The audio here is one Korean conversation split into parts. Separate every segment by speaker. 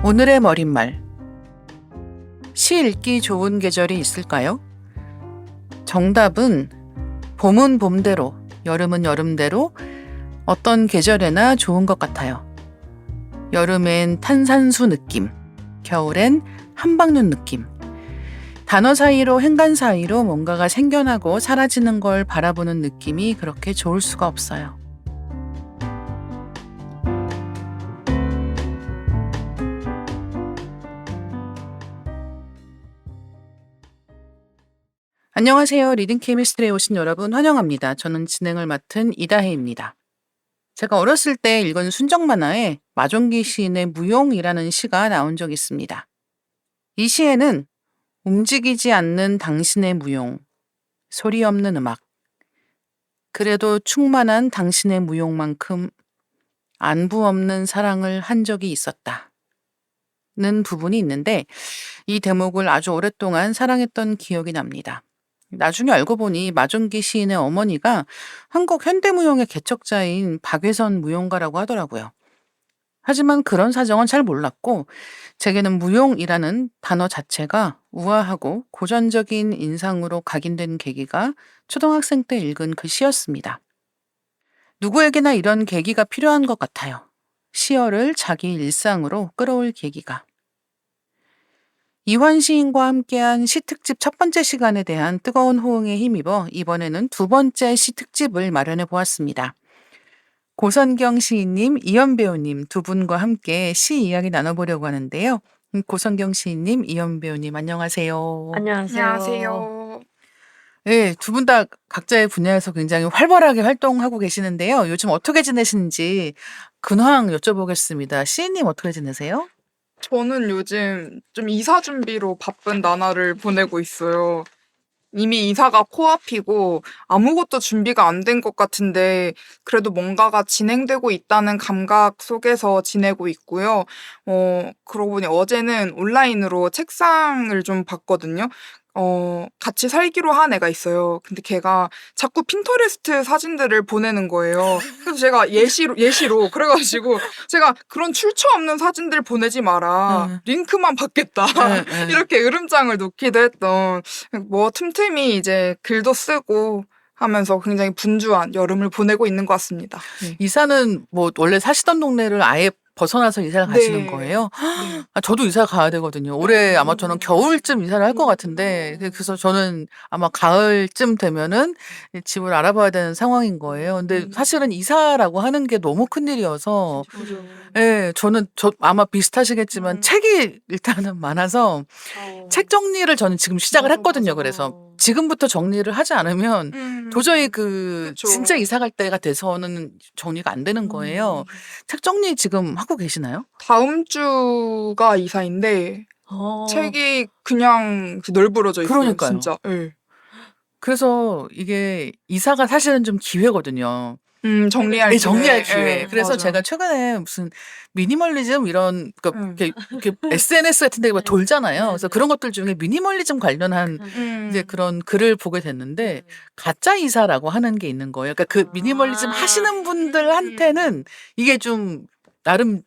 Speaker 1: 오늘의 머릿말. 시 읽기 좋은 계절이 있을까요? 정답은 봄은 봄대로, 여름은 여름대로 어떤 계절에나 좋은 것 같아요. 여름엔 탄산수 느낌, 겨울엔 한방눈 느낌. 단어 사이로 행간 사이로 뭔가가 생겨나고 사라지는 걸 바라보는 느낌이 그렇게 좋을 수가 없어요. 안녕하세요. 리딩 케미스트리에 오신 여러분 환영합니다. 저는 진행을 맡은 이다혜입니다. 제가 어렸을 때 읽은 순정 만화에 마종기 시인의 무용이라는 시가 나온 적이 있습니다. 이 시에는 움직이지 않는 당신의 무용, 소리 없는 음악, 그래도 충만한 당신의 무용만큼 안부 없는 사랑을 한 적이 있었다. 는 부분이 있는데 이 대목을 아주 오랫동안 사랑했던 기억이 납니다. 나중에 알고 보니 마종기 시인의 어머니가 한국 현대무용의 개척자인 박외선 무용가라고 하더라고요. 하지만 그런 사정은 잘 몰랐고 제게는 무용이라는 단어 자체가 우아하고 고전적인 인상으로 각인된 계기가 초등학생 때 읽은 그 시였습니다. 누구에게나 이런 계기가 필요한 것 같아요. 시어를 자기 일상으로 끌어올 계기가. 이환 시인과 함께한 시특집 첫 번째 시간에 대한 뜨거운 호응에 힘입어 이번에는 두 번째 시특집을 마련해 보았습니다. 고선경 시인님, 이현 배우님 두 분과 함께 시 이야기 나눠보려고 하는데요. 고선경 시인님, 이현 배우님 안녕하세요.
Speaker 2: 안녕하세요.
Speaker 1: 네, 두 분 다 각자의 분야에서 굉장히 활발하게 활동하고 계시는데요. 요즘 어떻게 지내시는지 근황 여쭤보겠습니다. 시인님 어떻게 지내세요?
Speaker 2: 저는 요즘 좀 이사 준비로 바쁜 나날을 보내고 있어요. 이미 이사가 코앞이고 아무것도 준비가 안 된 것 같은데 그래도 뭔가가 진행되고 있다는 감각 속에서 지내고 있고요. 그러고 보니 어제는 온라인으로 책상을 좀 봤거든요. 같이 살기로 한 애가 있어요. 근데 걔가 자꾸 핀터레스트 사진들을 보내는 거예요. 그래서 제가 예시로 그래가지고 제가 그런 출처 없는 사진들 보내지 마라. 링크만 받겠다. 이렇게 으름장을 놓기도 했던 뭐 틈틈이 이제 글도 쓰고 하면서 굉장히 분주한 여름을 보내고 있는 것 같습니다.
Speaker 1: 이사는 뭐 원래 사시던 동네를 아예 벗어나서 이사를 가시는
Speaker 2: 네.
Speaker 1: 거예요?
Speaker 2: 네.
Speaker 1: 저도 이사 가야 되거든요. 올해 아마 저는 겨울쯤 이사를 할 것 같은데 그래서 저는 아마 가을쯤 되면은 집을 알아봐야 되는 상황인 거예요. 근데 사실은 이사라고 하는 게 너무 큰일이어서 예, 저는 아마 비슷하시겠지만 책이 일단은 많아서 책 정리를 저는 지금 시작을 했거든요. 그래서 지금부터 정리를 하지 않으면 도저히
Speaker 2: 그쵸.
Speaker 1: 진짜 이사 갈 때가 돼서는 정리가 안 되는 거예요. 책 정리 지금 하고 계시나요?
Speaker 2: 다음 주가 이사인데 책이 그냥 널브러져 있어요.
Speaker 1: 그러니까요.
Speaker 2: 진짜. 예.
Speaker 1: 그래서 이게 이사가 사실은 좀 기회거든요.
Speaker 2: 정리할
Speaker 1: 네,
Speaker 2: 기회.
Speaker 1: 정리할 기회.
Speaker 2: 예,
Speaker 1: 그래서
Speaker 2: 맞아.
Speaker 1: 제가 최근에 무슨 미니멀리즘 이런 이렇게 SNS 같은 데가
Speaker 3: 네.
Speaker 1: 돌잖아요. 그래서
Speaker 3: 네네.
Speaker 1: 그런 것들 중에 미니멀리즘 관련한 이제 그런 글을 보게 됐는데 가짜 이사라고 하는 게 있는 거예요. 그러니까 그 미니멀리즘 하시는 분들한테는 이게 좀 나름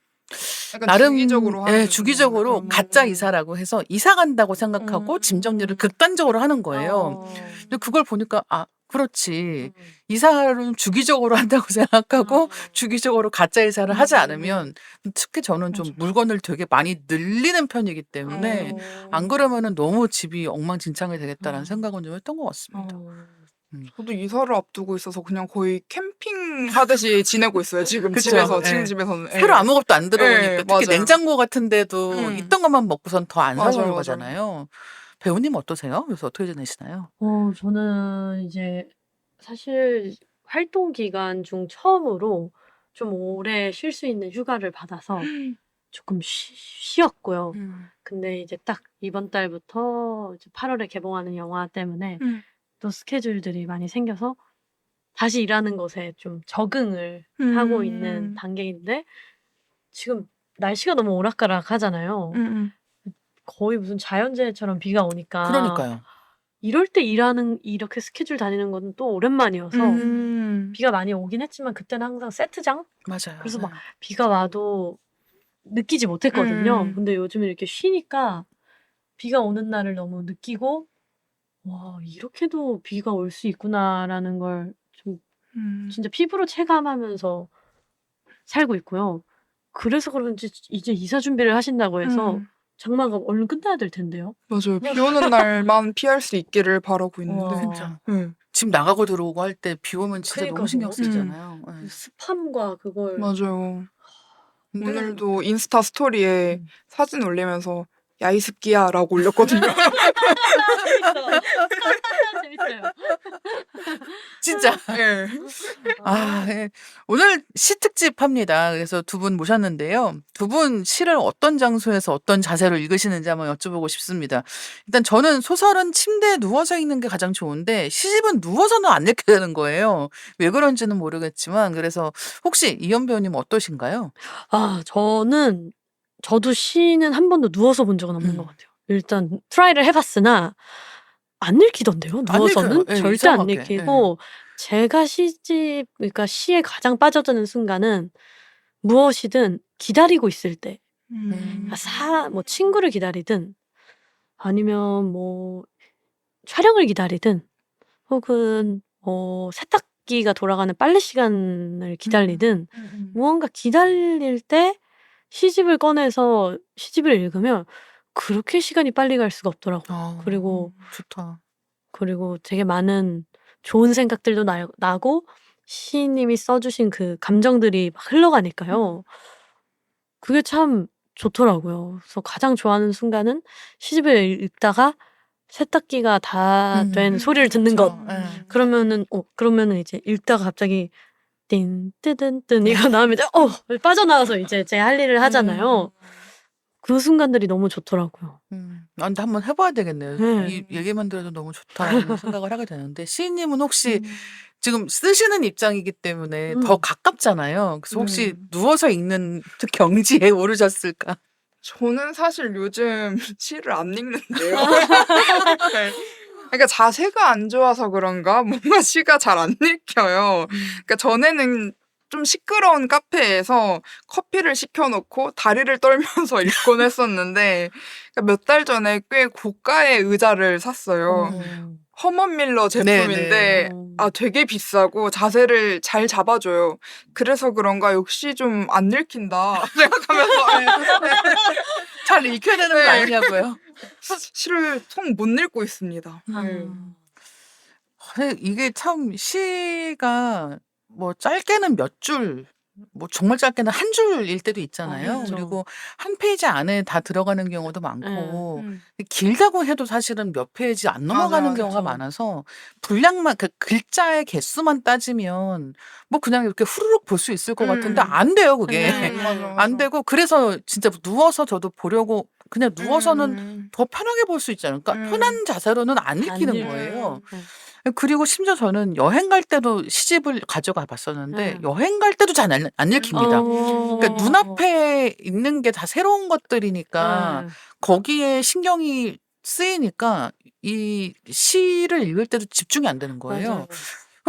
Speaker 2: 약간 주기적으로
Speaker 1: 예,
Speaker 2: 하는
Speaker 1: 주기적으로
Speaker 2: 거구나.
Speaker 1: 가짜 이사라고 해서 이사 간다고 생각하고 짐 정리를 극단적으로 하는 거예요. 근데 그걸 보니까 그렇지. 이사를 주기적으로 한다고 생각하고 주기적으로 가짜 이사를 하지 않으면 특히 저는 좀 물건을 되게 많이 늘리는 편이기 때문에 안 그러면은 너무 집이 엉망진창이 되겠다라는 생각은 좀 했던 것 같습니다.
Speaker 2: 저도 이사를 앞두고 있어서 그냥 거의 캠핑 하듯이 지내고 있어요. 지금
Speaker 1: 그쵸.
Speaker 2: 집에서.
Speaker 1: 예.
Speaker 2: 지금 집에서는.
Speaker 1: 새로
Speaker 2: 예.
Speaker 1: 아무것도 안 들어오니까
Speaker 2: 예,
Speaker 1: 특히
Speaker 2: 맞아요.
Speaker 1: 냉장고 같은 데도 있던 것만 먹고선 더 안
Speaker 2: 맞아요,
Speaker 1: 사려고
Speaker 2: 맞아요.
Speaker 1: 하잖아요. 배우님 어떠세요? 그래서 어떻게 지내시나요?
Speaker 3: 저는 이제 사실 활동 기간 중 처음으로 좀 오래 쉴 수 있는 휴가를 받아서 조금 쉬었고요. 근데 이제 딱 이번 달부터 이제 8월에 개봉하는 영화 때문에 또 스케줄들이 많이 생겨서 다시 일하는 것에 좀 적응을 하고 있는 단계인데 지금 날씨가 너무 오락가락하잖아요. 거의 무슨 자연재해처럼 비가 오니까
Speaker 1: 그러니까요.
Speaker 3: 이럴 때 이렇게 스케줄 다니는 건 또 오랜만이어서 비가 많이 오긴 했지만 그때는 항상 세트장?
Speaker 1: 맞아요.
Speaker 3: 그래서 막 비가 와도 느끼지 못했거든요.
Speaker 2: 음.
Speaker 3: 근데 요즘 이렇게 쉬니까 비가 오는 날을 너무 느끼고 '와 이렇게도 비가 올 수 있구나.'라는 걸 좀
Speaker 2: 음.
Speaker 3: 진짜 피부로 체감하면서 살고 있고요. 그래서 그런지 이제 이사 준비를 하신다고 해서 장마가 얼른 끝나야 될 텐데요.
Speaker 2: 맞아요. 비 오는 날만 피할 수 있기를 바라고 있는데.
Speaker 3: 와.
Speaker 1: 진짜.
Speaker 2: 네.
Speaker 1: 집 나가고 들어오고 할 때 비 오면 진짜 너무
Speaker 3: 그니까요.
Speaker 1: 신경 쓰이잖아요. 예.
Speaker 3: 그 습함과 그걸
Speaker 2: 맞아요.
Speaker 1: 근데
Speaker 2: 오늘도 인스타 스토리에
Speaker 3: 음.
Speaker 2: 사진 올리면서 "야 이 습기야"라고 올렸거든요.
Speaker 3: 재밌어. 재밌어요.
Speaker 1: 진짜
Speaker 2: 예.
Speaker 1: 예. 오늘 시 특집 합니다. 그래서 두 분 모셨는데요. 두 분 시를 어떤 장소에서 어떤 자세로 읽으시는지 한번 여쭤보고 싶습니다. 일단 저는 소설은 침대에 누워서 읽는 게 가장 좋은데 시집은 누워서는 안 읽게 되는 거예요. 왜 그런지는 모르겠지만 그래서 혹시 이현 배우님은 어떠신가요?
Speaker 3: 저도 시는 한 번도 누워서 본 적은 없는 것 같아요. 일단 트라이를 해 봤으나 안 읽히던데요,
Speaker 1: 안 읽혀요.
Speaker 3: 누워서는?
Speaker 1: 예,
Speaker 3: 절대 안
Speaker 1: 이상하게. 예.
Speaker 3: 읽히고 제가 그러니까 시에 가장 빠져드는 순간은 무엇이든 기다리고 있을 때
Speaker 2: 음.
Speaker 3: 뭐 친구를 기다리든 아니면 뭐 촬영을 기다리든 혹은 세탁기가 돌아가는 빨래 시간을 기다리든 무언가 기다릴 때 시집을 꺼내서 시집을 읽으면 그렇게 시간이 빨리 갈 수가 없더라고요. 그리고
Speaker 1: 좋다.
Speaker 3: 되게 많은 좋은 생각들도 나고 시인님이 써 주신 그 감정들이 막 흘러가니까요. 그게 참 좋더라고요. 그래서 가장 좋아하는 순간은 시집을 읽다가 세탁기가 다 된 소리를 듣는 것.
Speaker 1: 예.
Speaker 3: 그러면은 이제 읽다가 갑자기 띵 뜨든 뜬 이거 나오면 이제 빠져나와서 이제 제 할 일을 하잖아요. 그 순간들이 너무 좋더라고요.
Speaker 1: 아 근데 한번 해 봐야 되겠네요.
Speaker 3: 네.
Speaker 1: 이 얘기만 들어도 너무 좋다는 생각을 하게 되는데 시인님은 혹시 지금 쓰시는 입장이기 때문에 더
Speaker 3: 음.
Speaker 1: 가깝잖아요. 그래서 혹시 누워서 읽는 경지에 오르셨을까?
Speaker 2: 저는 사실 요즘 시를 안 읽는데요. 네. 그러니까 자세가 안 좋아서 그런가 뭔가 시가 잘 안 읽혀요. 그러니까 전에는 좀 시끄러운 카페에서 커피를 시켜 놓고 다리를 떨면서 읽곤 했었는데 그러니까 몇 달 전에 꽤 고가의 의자를 샀어요. 허먼 밀러 제품인데 되게 비싸고 자세를 잘 잡아줘요. 그래서 그런가 역시 좀 안 읽힌다 생각하면서
Speaker 1: 잘 읽혀야 되는 거
Speaker 2: 네.
Speaker 1: 아니냐고요?
Speaker 2: 시를 통 못 읽고 있습니다. 네.
Speaker 1: 이게 참 시가 뭐 짧게는 몇 줄, 뭐 정말 짧게는 한 줄일 때도 있잖아요.
Speaker 3: 그렇죠.
Speaker 1: 그리고 한 페이지 안에 다 들어가는 경우도
Speaker 3: 네.
Speaker 1: 많고 길다고 해도 사실은 몇 페이지 안 넘어가는
Speaker 2: 맞아요.
Speaker 1: 경우가
Speaker 3: 그쵸.
Speaker 1: 많아서 분량만 그 글자의 개수만 따지면 뭐 그냥 이렇게 후루룩 볼 수 있을 것 같은데 안 돼요 그게.
Speaker 3: 네.
Speaker 2: 맞아.
Speaker 1: 안 되고 그래서 진짜 누워서 저도 보려고 그냥 누워서는 더 편하게 볼 수 있잖아요. 그러니까 편한 자세로는 안 읽히는
Speaker 3: 읽혀요.
Speaker 1: 거예요.
Speaker 3: 네.
Speaker 1: 그리고 심지어 저는 여행 갈 때도 시집을 가져가 봤었는데
Speaker 3: 네.
Speaker 1: 여행 갈 때도 잘 안 읽힙니다. 그러니까
Speaker 3: 어.
Speaker 1: 눈앞에 있는 게 다 새로운 것들이니까
Speaker 3: 네.
Speaker 1: 거기에 신경이 쓰이니까 이 시를 읽을 때도 집중이 안 되는 거예요.
Speaker 3: 맞아요.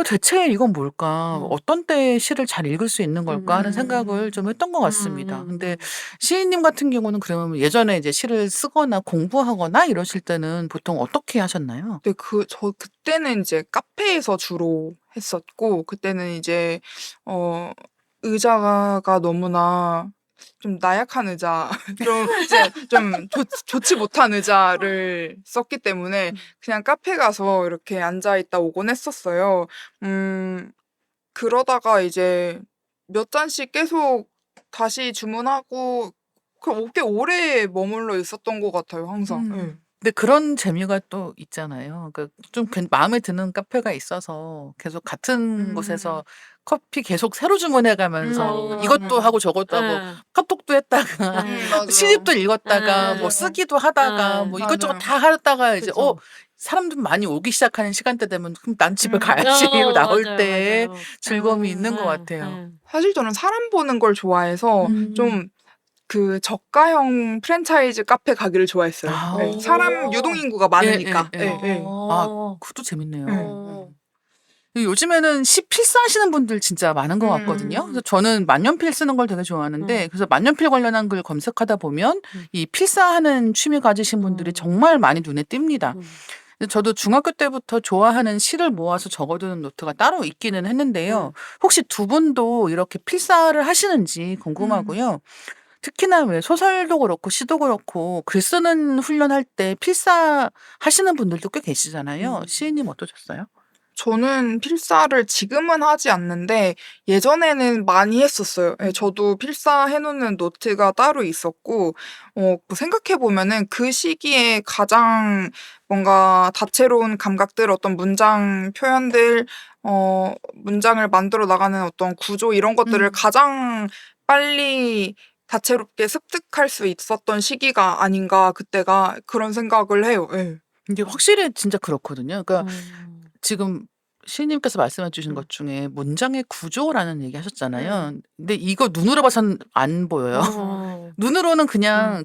Speaker 1: 대체 이건 뭘까? 어떤 때 시를 잘 읽을 수 있는 걸까? 하는
Speaker 3: 음.
Speaker 1: 생각을 좀 했던 것 같습니다. 근데
Speaker 3: 음.
Speaker 1: 시인님 같은 경우는 그러면 예전에 이제 시를 쓰거나 공부하거나 이러실 때는 보통 어떻게 하셨나요?
Speaker 2: 네, 그때는 이제 카페에서 주로 했었고, 그때는 이제, 의자가 너무나 좀 나약한 의자, 좋지 못한 의자를 썼기 때문에 그냥 카페 가서 이렇게 앉아있다 오곤 했었어요. 그러다가 이제 몇 잔씩 계속 다시 주문하고, 꽤 오래 머물러 있었던 것 같아요, 항상. 네.
Speaker 1: 근데 그런 재미가 또 있잖아요. 그러니까 좀 마음에 드는 카페가 있어서 계속 같은 곳에서 커피 계속 새로 주문해 가면서 이것도 하고 저것도 하고
Speaker 3: 네.
Speaker 1: 카톡도 했다가
Speaker 2: 맞아요.
Speaker 1: 시집도 읽었다가
Speaker 3: 네.
Speaker 1: 뭐 쓰기도 하다가
Speaker 3: 네.
Speaker 1: 뭐 이것저것
Speaker 2: 맞아요.
Speaker 1: 다 하다가 이제
Speaker 3: 그쵸.
Speaker 1: 사람들 많이 오기 시작하는 시간대 되면 그럼 난 집에 가야지 나올
Speaker 3: 맞아요,
Speaker 1: 때
Speaker 3: 맞아요.
Speaker 1: 즐거움이 있는 것
Speaker 3: 네,
Speaker 1: 같아요.
Speaker 3: 네.
Speaker 2: 사실 저는 사람 보는 걸 좋아해서 좀 그 저가형 프랜차이즈 카페 가기를 좋아했어요.
Speaker 1: 아.
Speaker 2: 네. 사람 유동인구가 많으니까.
Speaker 1: 예, 예.
Speaker 2: 예, 예.
Speaker 1: 아 그것도 재밌네요.
Speaker 3: 어.
Speaker 1: 요즘에는 시 필사하시는 분들 진짜 많은 것 같거든요. 그래서 저는 만년필 쓰는 걸 되게 좋아하는데 그래서 만년필 관련한 글 검색하다 보면 이 필사하는 취미 가지신 분들이 정말 많이 눈에 띕니다. 근데 저도 중학교 때부터 좋아하는 시를 모아서 적어두는 노트가 따로 있기는 했는데요. 혹시 두 분도 이렇게 필사를 하시는지 궁금하고요. 특히나 왜 소설도 그렇고 시도 그렇고 글 쓰는 훈련할 때 필사 하시는 분들도 꽤 계시잖아요. 시인님 어떠셨어요?
Speaker 2: 저는 필사를 지금은 하지 않는데 예전에는 많이 했었어요. 예, 저도 필사해 놓는 노트가 따로 있었고 뭐 생각해 보면은 그 시기에 가장 뭔가 다채로운 감각들, 어떤 문장 표현들, 문장을 만들어 나가는 어떤 구조 이런 것들을 가장 빨리 다채롭게 습득할 수 있었던 시기가 아닌가 그때가 그런 생각을 해요. 예.
Speaker 1: 근데 확실히 진짜 그렇거든요. 그러니까 지금 시인님께서 말씀해 주신 것 중에 문장의 구조라는 얘기 하셨잖아요. 근데 이거 눈으로 봐서는 안 보여요. 눈으로는 그냥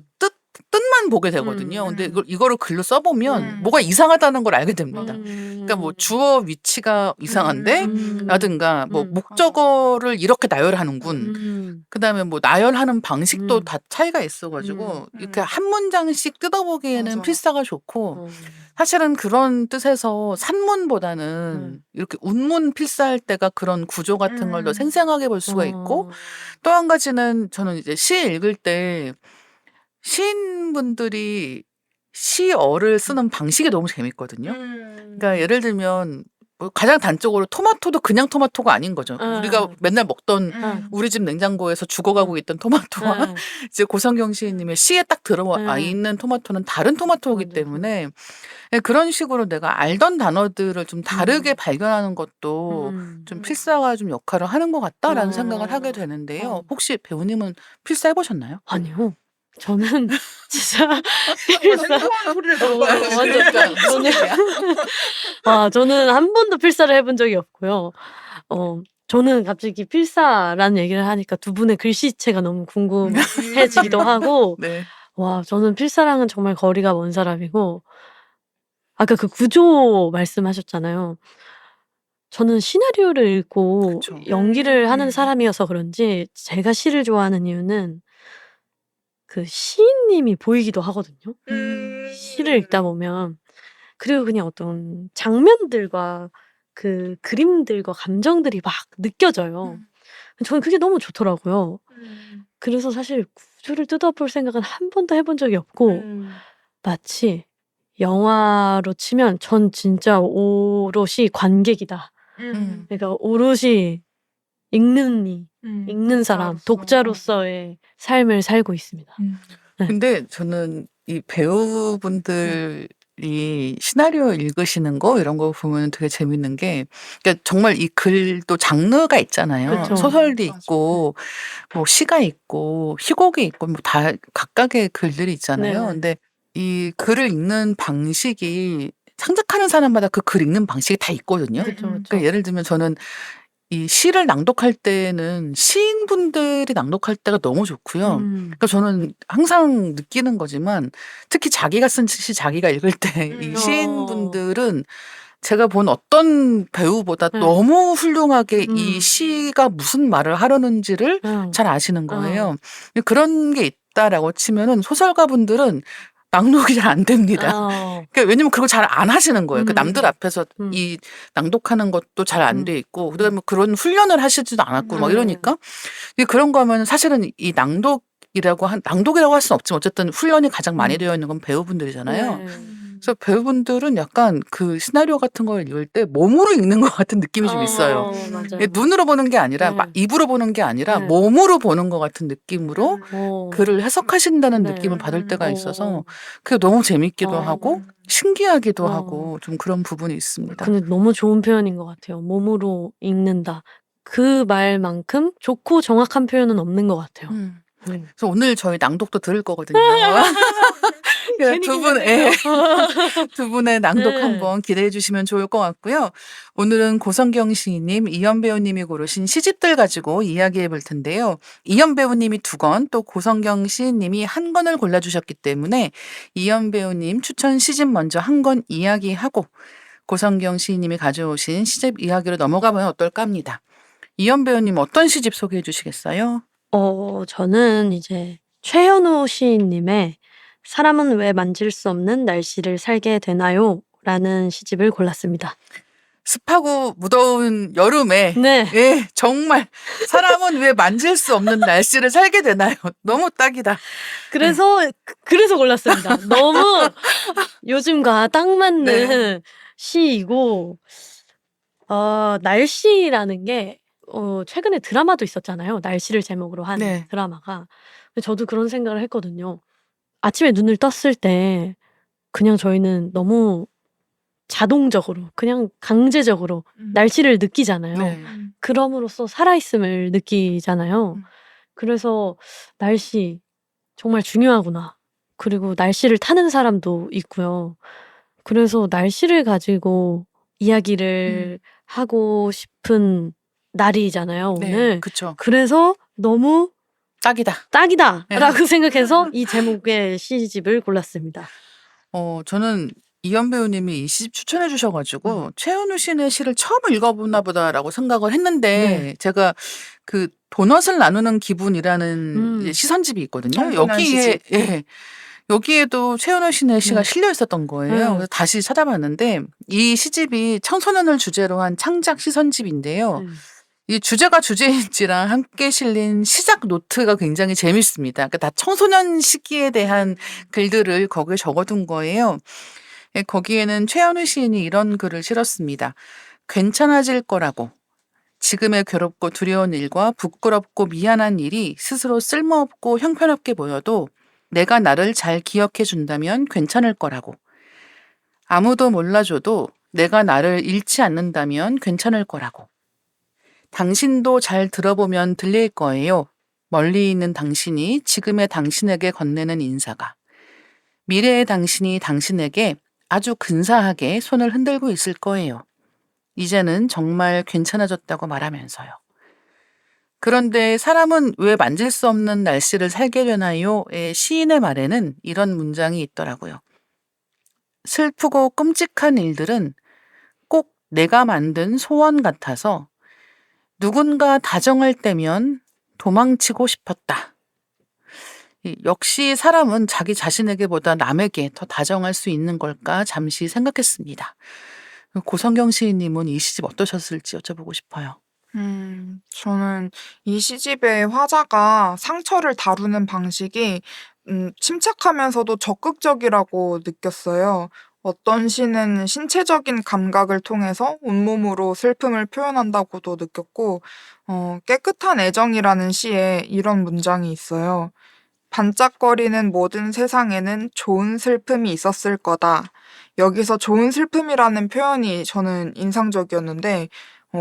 Speaker 1: 뜻만 보게 되거든요. 근데 이거를 글로 써보면 뭐가 이상하다는 걸 알게 됩니다. 그러니까 뭐 주어 위치가 이상한데 라든가 뭐 목적어를 이렇게 나열하는군. 그다음에 뭐 나열하는 방식도 다 차이가 있어가지고 이렇게 한 문장씩 뜯어보기에는
Speaker 2: 맞아.
Speaker 1: 필사가 좋고 사실은 그런 뜻에서 산문보다는 이렇게 운문 필사할 때가 그런 구조 같은 걸 더 생생하게 볼 수가 있고 또 한 가지는 저는 이제 시 읽을 때 시인분들이 시어를 쓰는 방식이 너무 재밌거든요. 그러니까 예를 들면 뭐 가장 단적으로 토마토도 그냥 토마토가 아닌 거죠. 우리가 맨날 먹던 우리 집 냉장고에서 죽어가고 있던 토마토와 이제 고성경 시인님의 시에 딱 들어와 있는 토마토는 다른 토마토이기 때문에 그런 식으로 내가 알던 단어들을 좀 다르게 발견하는 것도 좀 필사가 좀 역할을 하는 것 같다라는 생각을 하게 되는데요. 혹시 배우님은 필사해 보셨나요?
Speaker 3: 아니요. 저는 진짜 필사
Speaker 2: 행복한 소리를 듣고
Speaker 3: 완전 저는 한 번도 필사를 해본 적이 없고요. 저는 갑자기 필사라는 얘기를 하니까 두 분의 글씨체가 너무 궁금해지기도 하고
Speaker 1: 네.
Speaker 3: 저는 필사랑은 정말 거리가 먼 사람이고 아까 그 구조 말씀하셨잖아요. 저는 시나리오를 읽고
Speaker 1: 그쵸.
Speaker 3: 연기를 하는 사람이어서 그런지 제가 시를 좋아하는 이유는 그 시인님이 보이기도 하거든요. 시를 읽다 보면. 그리고 그냥 어떤 장면들과 그 그림들과 감정들이 막 느껴져요. 저는 그게 너무 좋더라고요. 그래서 사실 구조를 뜯어볼 생각은 한 번도 해본 적이 없고 마치 영화로 치면 전 진짜 오롯이 관객이다. 그러니까 오롯이 읽는 사람, 독자로서의 삶을 살고 있습니다.
Speaker 1: 근데 저는 이 배우분들이 시나리오 읽으시는 거 이런 거 보면 되게 재밌는 게 그러니까 정말 이 글도 장르가 있잖아요.
Speaker 3: 그쵸.
Speaker 1: 소설도
Speaker 2: 맞아.
Speaker 1: 있고 뭐 시가 있고 희곡이 있고 뭐 다 각각의 글들이 있잖아요.
Speaker 3: 네.
Speaker 1: 근데 이 글을 읽는 방식이 창작하는 사람마다 그 글 읽는 방식이 다 있거든요.
Speaker 3: 그쵸, 그쵸.
Speaker 1: 그러니까 예를 들면 저는 이 시를 낭독할 때는 시인분들이 낭독할 때가 너무 좋고요. 그러니까 저는 항상 느끼는 거지만 특히 자기가 쓴 시 자기가 읽을 때 이 시인분들은 제가 본 어떤 배우보다 너무 훌륭하게 이 시가 무슨 말을 하려는지를 잘 아시는 거예요. 그런 게 있다라고 치면은 소설가분들은 낭독이 잘 안 됩니다. 그러니까 왜냐면 그걸 잘 안 하시는 거예요. 그 남들 앞에서 이 낭독하는 것도 잘 안 돼 있고, 그다음에 그런 훈련을 하시지도 않았고, 막 이러니까 그런 거 하면 사실은 이 낭독이라고 할 수는 없지만 어쨌든 훈련이 가장 많이 되어 있는 건 배우분들이잖아요. 그래서 배우분들은 약간 그 시나리오 같은 걸 읽을 때 몸으로 읽는 것 같은 느낌이 좀 있어요.
Speaker 3: 맞아요.
Speaker 1: 눈으로 보는 게 아니라 입으로 보는 게 아니라 몸으로 보는 것 같은 느낌으로 글을 해석하신다는 느낌을 받을 때가 있어서 그게 너무 재밌기도 하고 신기하기도 하고 좀 그런 부분이 있습니다.
Speaker 3: 근데 너무 좋은 표현인 것 같아요. 몸으로 읽는다. 그 말만큼 좋고 정확한 표현은 없는 것 같아요.
Speaker 1: 그래서 오늘 저희 낭독도 들을 거거든요. 두 분의 낭독 한번 기대해 주시면 좋을 것 같고요. 오늘은 고성경 시인님, 이현 배우님이 고르신 시집들 가지고 이야기해 볼 텐데요. 이현 배우님이 2권, 또 고성경 시인님이 1권을 골라주셨기 때문에 이현 배우님 추천 시집 먼저 1권 이야기하고 고성경 시인님이 가져오신 시집 이야기로 넘어가 보면 어떨까 합니다. 이현 배우님 어떤 시집 소개해 주시겠어요?
Speaker 3: 저는 이제 최현우 시인님의 사람은 왜 만질 수 없는 날씨를 살게 되나요? 라는 시집을 골랐습니다.
Speaker 1: 습하고 무더운 여름에
Speaker 3: 네.
Speaker 1: 예, 정말 사람은 왜 만질 수 없는 날씨를 살게 되나요? 너무 딱이다.
Speaker 3: 그래서 골랐습니다. 너무 요즘과 딱 맞는 시이고, 날씨라는 게, 최근에 드라마도 있었잖아요. 날씨를 제목으로 한
Speaker 1: 네.
Speaker 3: 드라마가. 근데 저도 그런 생각을 했거든요. 아침에 눈을 떴을 때, 그냥 저희는 너무 자동적으로, 그냥 강제적으로 날씨를 느끼잖아요.
Speaker 1: 네.
Speaker 3: 그럼으로써 살아있음을 느끼잖아요. 그래서 날씨 정말 중요하구나. 그리고 날씨를 타는 사람도 있고요. 그래서 날씨를 가지고 이야기를 하고 싶은 날이잖아요,
Speaker 1: 네,
Speaker 3: 오늘.
Speaker 1: 그쵸.
Speaker 3: 그래서 너무
Speaker 1: 딱이다.
Speaker 3: 딱이다라고 생각해서 이 제목의 시집을 골랐습니다.
Speaker 1: 저는 이현 배우님이 이 시집 추천해 주셔가지고 최현우 씨의 시를 처음 읽어보나 보다라고 생각을 했는데 제가 그 도넛을 나누는 기분이라는 이제 시선집이 있거든요.
Speaker 2: 청소년
Speaker 1: 여기에
Speaker 2: 시집.
Speaker 1: 여기에도 최현우 씨의 시가
Speaker 3: 네.
Speaker 1: 실려 있었던 거예요.
Speaker 3: 네.
Speaker 1: 그래서 다시 찾아봤는데 이 시집이 청소년을 주제로 한 창작 시선집인데요. 이 주제가 주제인지랑 함께 실린 시작 노트가 굉장히 재밌습니다. 그러니까 다 청소년 시기에 대한 글들을 거기에 적어둔 거예요. 예, 거기에는 최현우 시인이 이런 글을 실었습니다. 괜찮아질 거라고. 지금의 괴롭고 두려운 일과 부끄럽고 미안한 일이 스스로 쓸모없고 형편없게 보여도 내가 나를 잘 기억해 준다면 괜찮을 거라고. 아무도 몰라줘도 내가 나를 잃지 않는다면 괜찮을 거라고. 당신도 잘 들어보면 들릴 거예요. 멀리 있는 당신이 지금의 당신에게 건네는 인사가. 미래의 당신이 당신에게 아주 근사하게 손을 흔들고 있을 거예요. 이제는 정말 괜찮아졌다고 말하면서요. 그런데 사람은 왜 만질 수 없는 날씨를 살게 되나요?의 시인의 말에는 이런 문장이 있더라고요. 슬프고 끔찍한 일들은 꼭 내가 만든 소원 같아서 누군가 다정할 때면 도망치고 싶었다. 역시 사람은 자기 자신에게보다 남에게 더 다정할 수 있는 걸까 잠시 생각했습니다. 고성경 시인님은 이 시집 어떠셨을지 여쭤보고 싶어요.
Speaker 2: 저는 이 시집의 화자가 상처를 다루는 방식이 침착하면서도 적극적이라고 느꼈어요. 어떤 시는 신체적인 감각을 통해서 온몸으로 슬픔을 표현한다고도 느꼈고, 깨끗한 애정이라는 시에 이런 문장이 있어요. 반짝거리는 모든 세상에는 좋은 슬픔이 있었을 거다. 여기서 좋은 슬픔이라는 표현이 저는 인상적이었는데,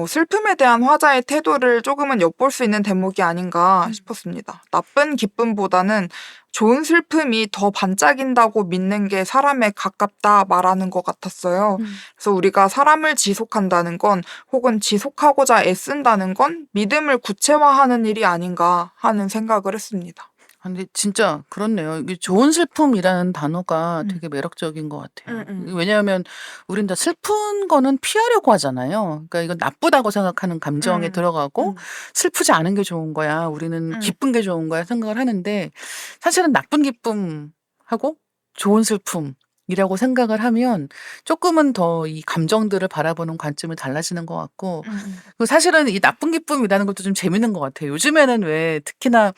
Speaker 2: 슬픔에 대한 화자의 태도를 조금은 엿볼 수 있는 대목이 아닌가 싶었습니다. 나쁜 기쁨보다는 좋은 슬픔이 더 반짝인다고 믿는 게 사람에 가깝다 말하는 것 같았어요. 그래서 우리가 사람을 지속한다는 건 혹은 지속하고자 애쓴다는 건 믿음을 구체화하는 일이 아닌가 하는 생각을 했습니다.
Speaker 1: 근데 진짜 그렇네요. 이게 좋은 슬픔이라는 단어가 되게 매력적인 것 같아요. 왜냐하면 우린 다 슬픈 거는 피하려고 하잖아요. 그러니까 이건 나쁘다고 생각하는 감정에 들어가고 슬프지 않은 게 좋은 거야. 우리는 기쁜 게 좋은 거야 생각을 하는데 사실은 나쁜 기쁨하고 좋은 슬픔이라고 생각을 하면 조금은 더 이 감정들을 바라보는 관점이 달라지는 것 같고 그리고 사실은 이 나쁜 기쁨이라는 것도 좀 재밌는 것 같아요. 요즘에는 왜 특히나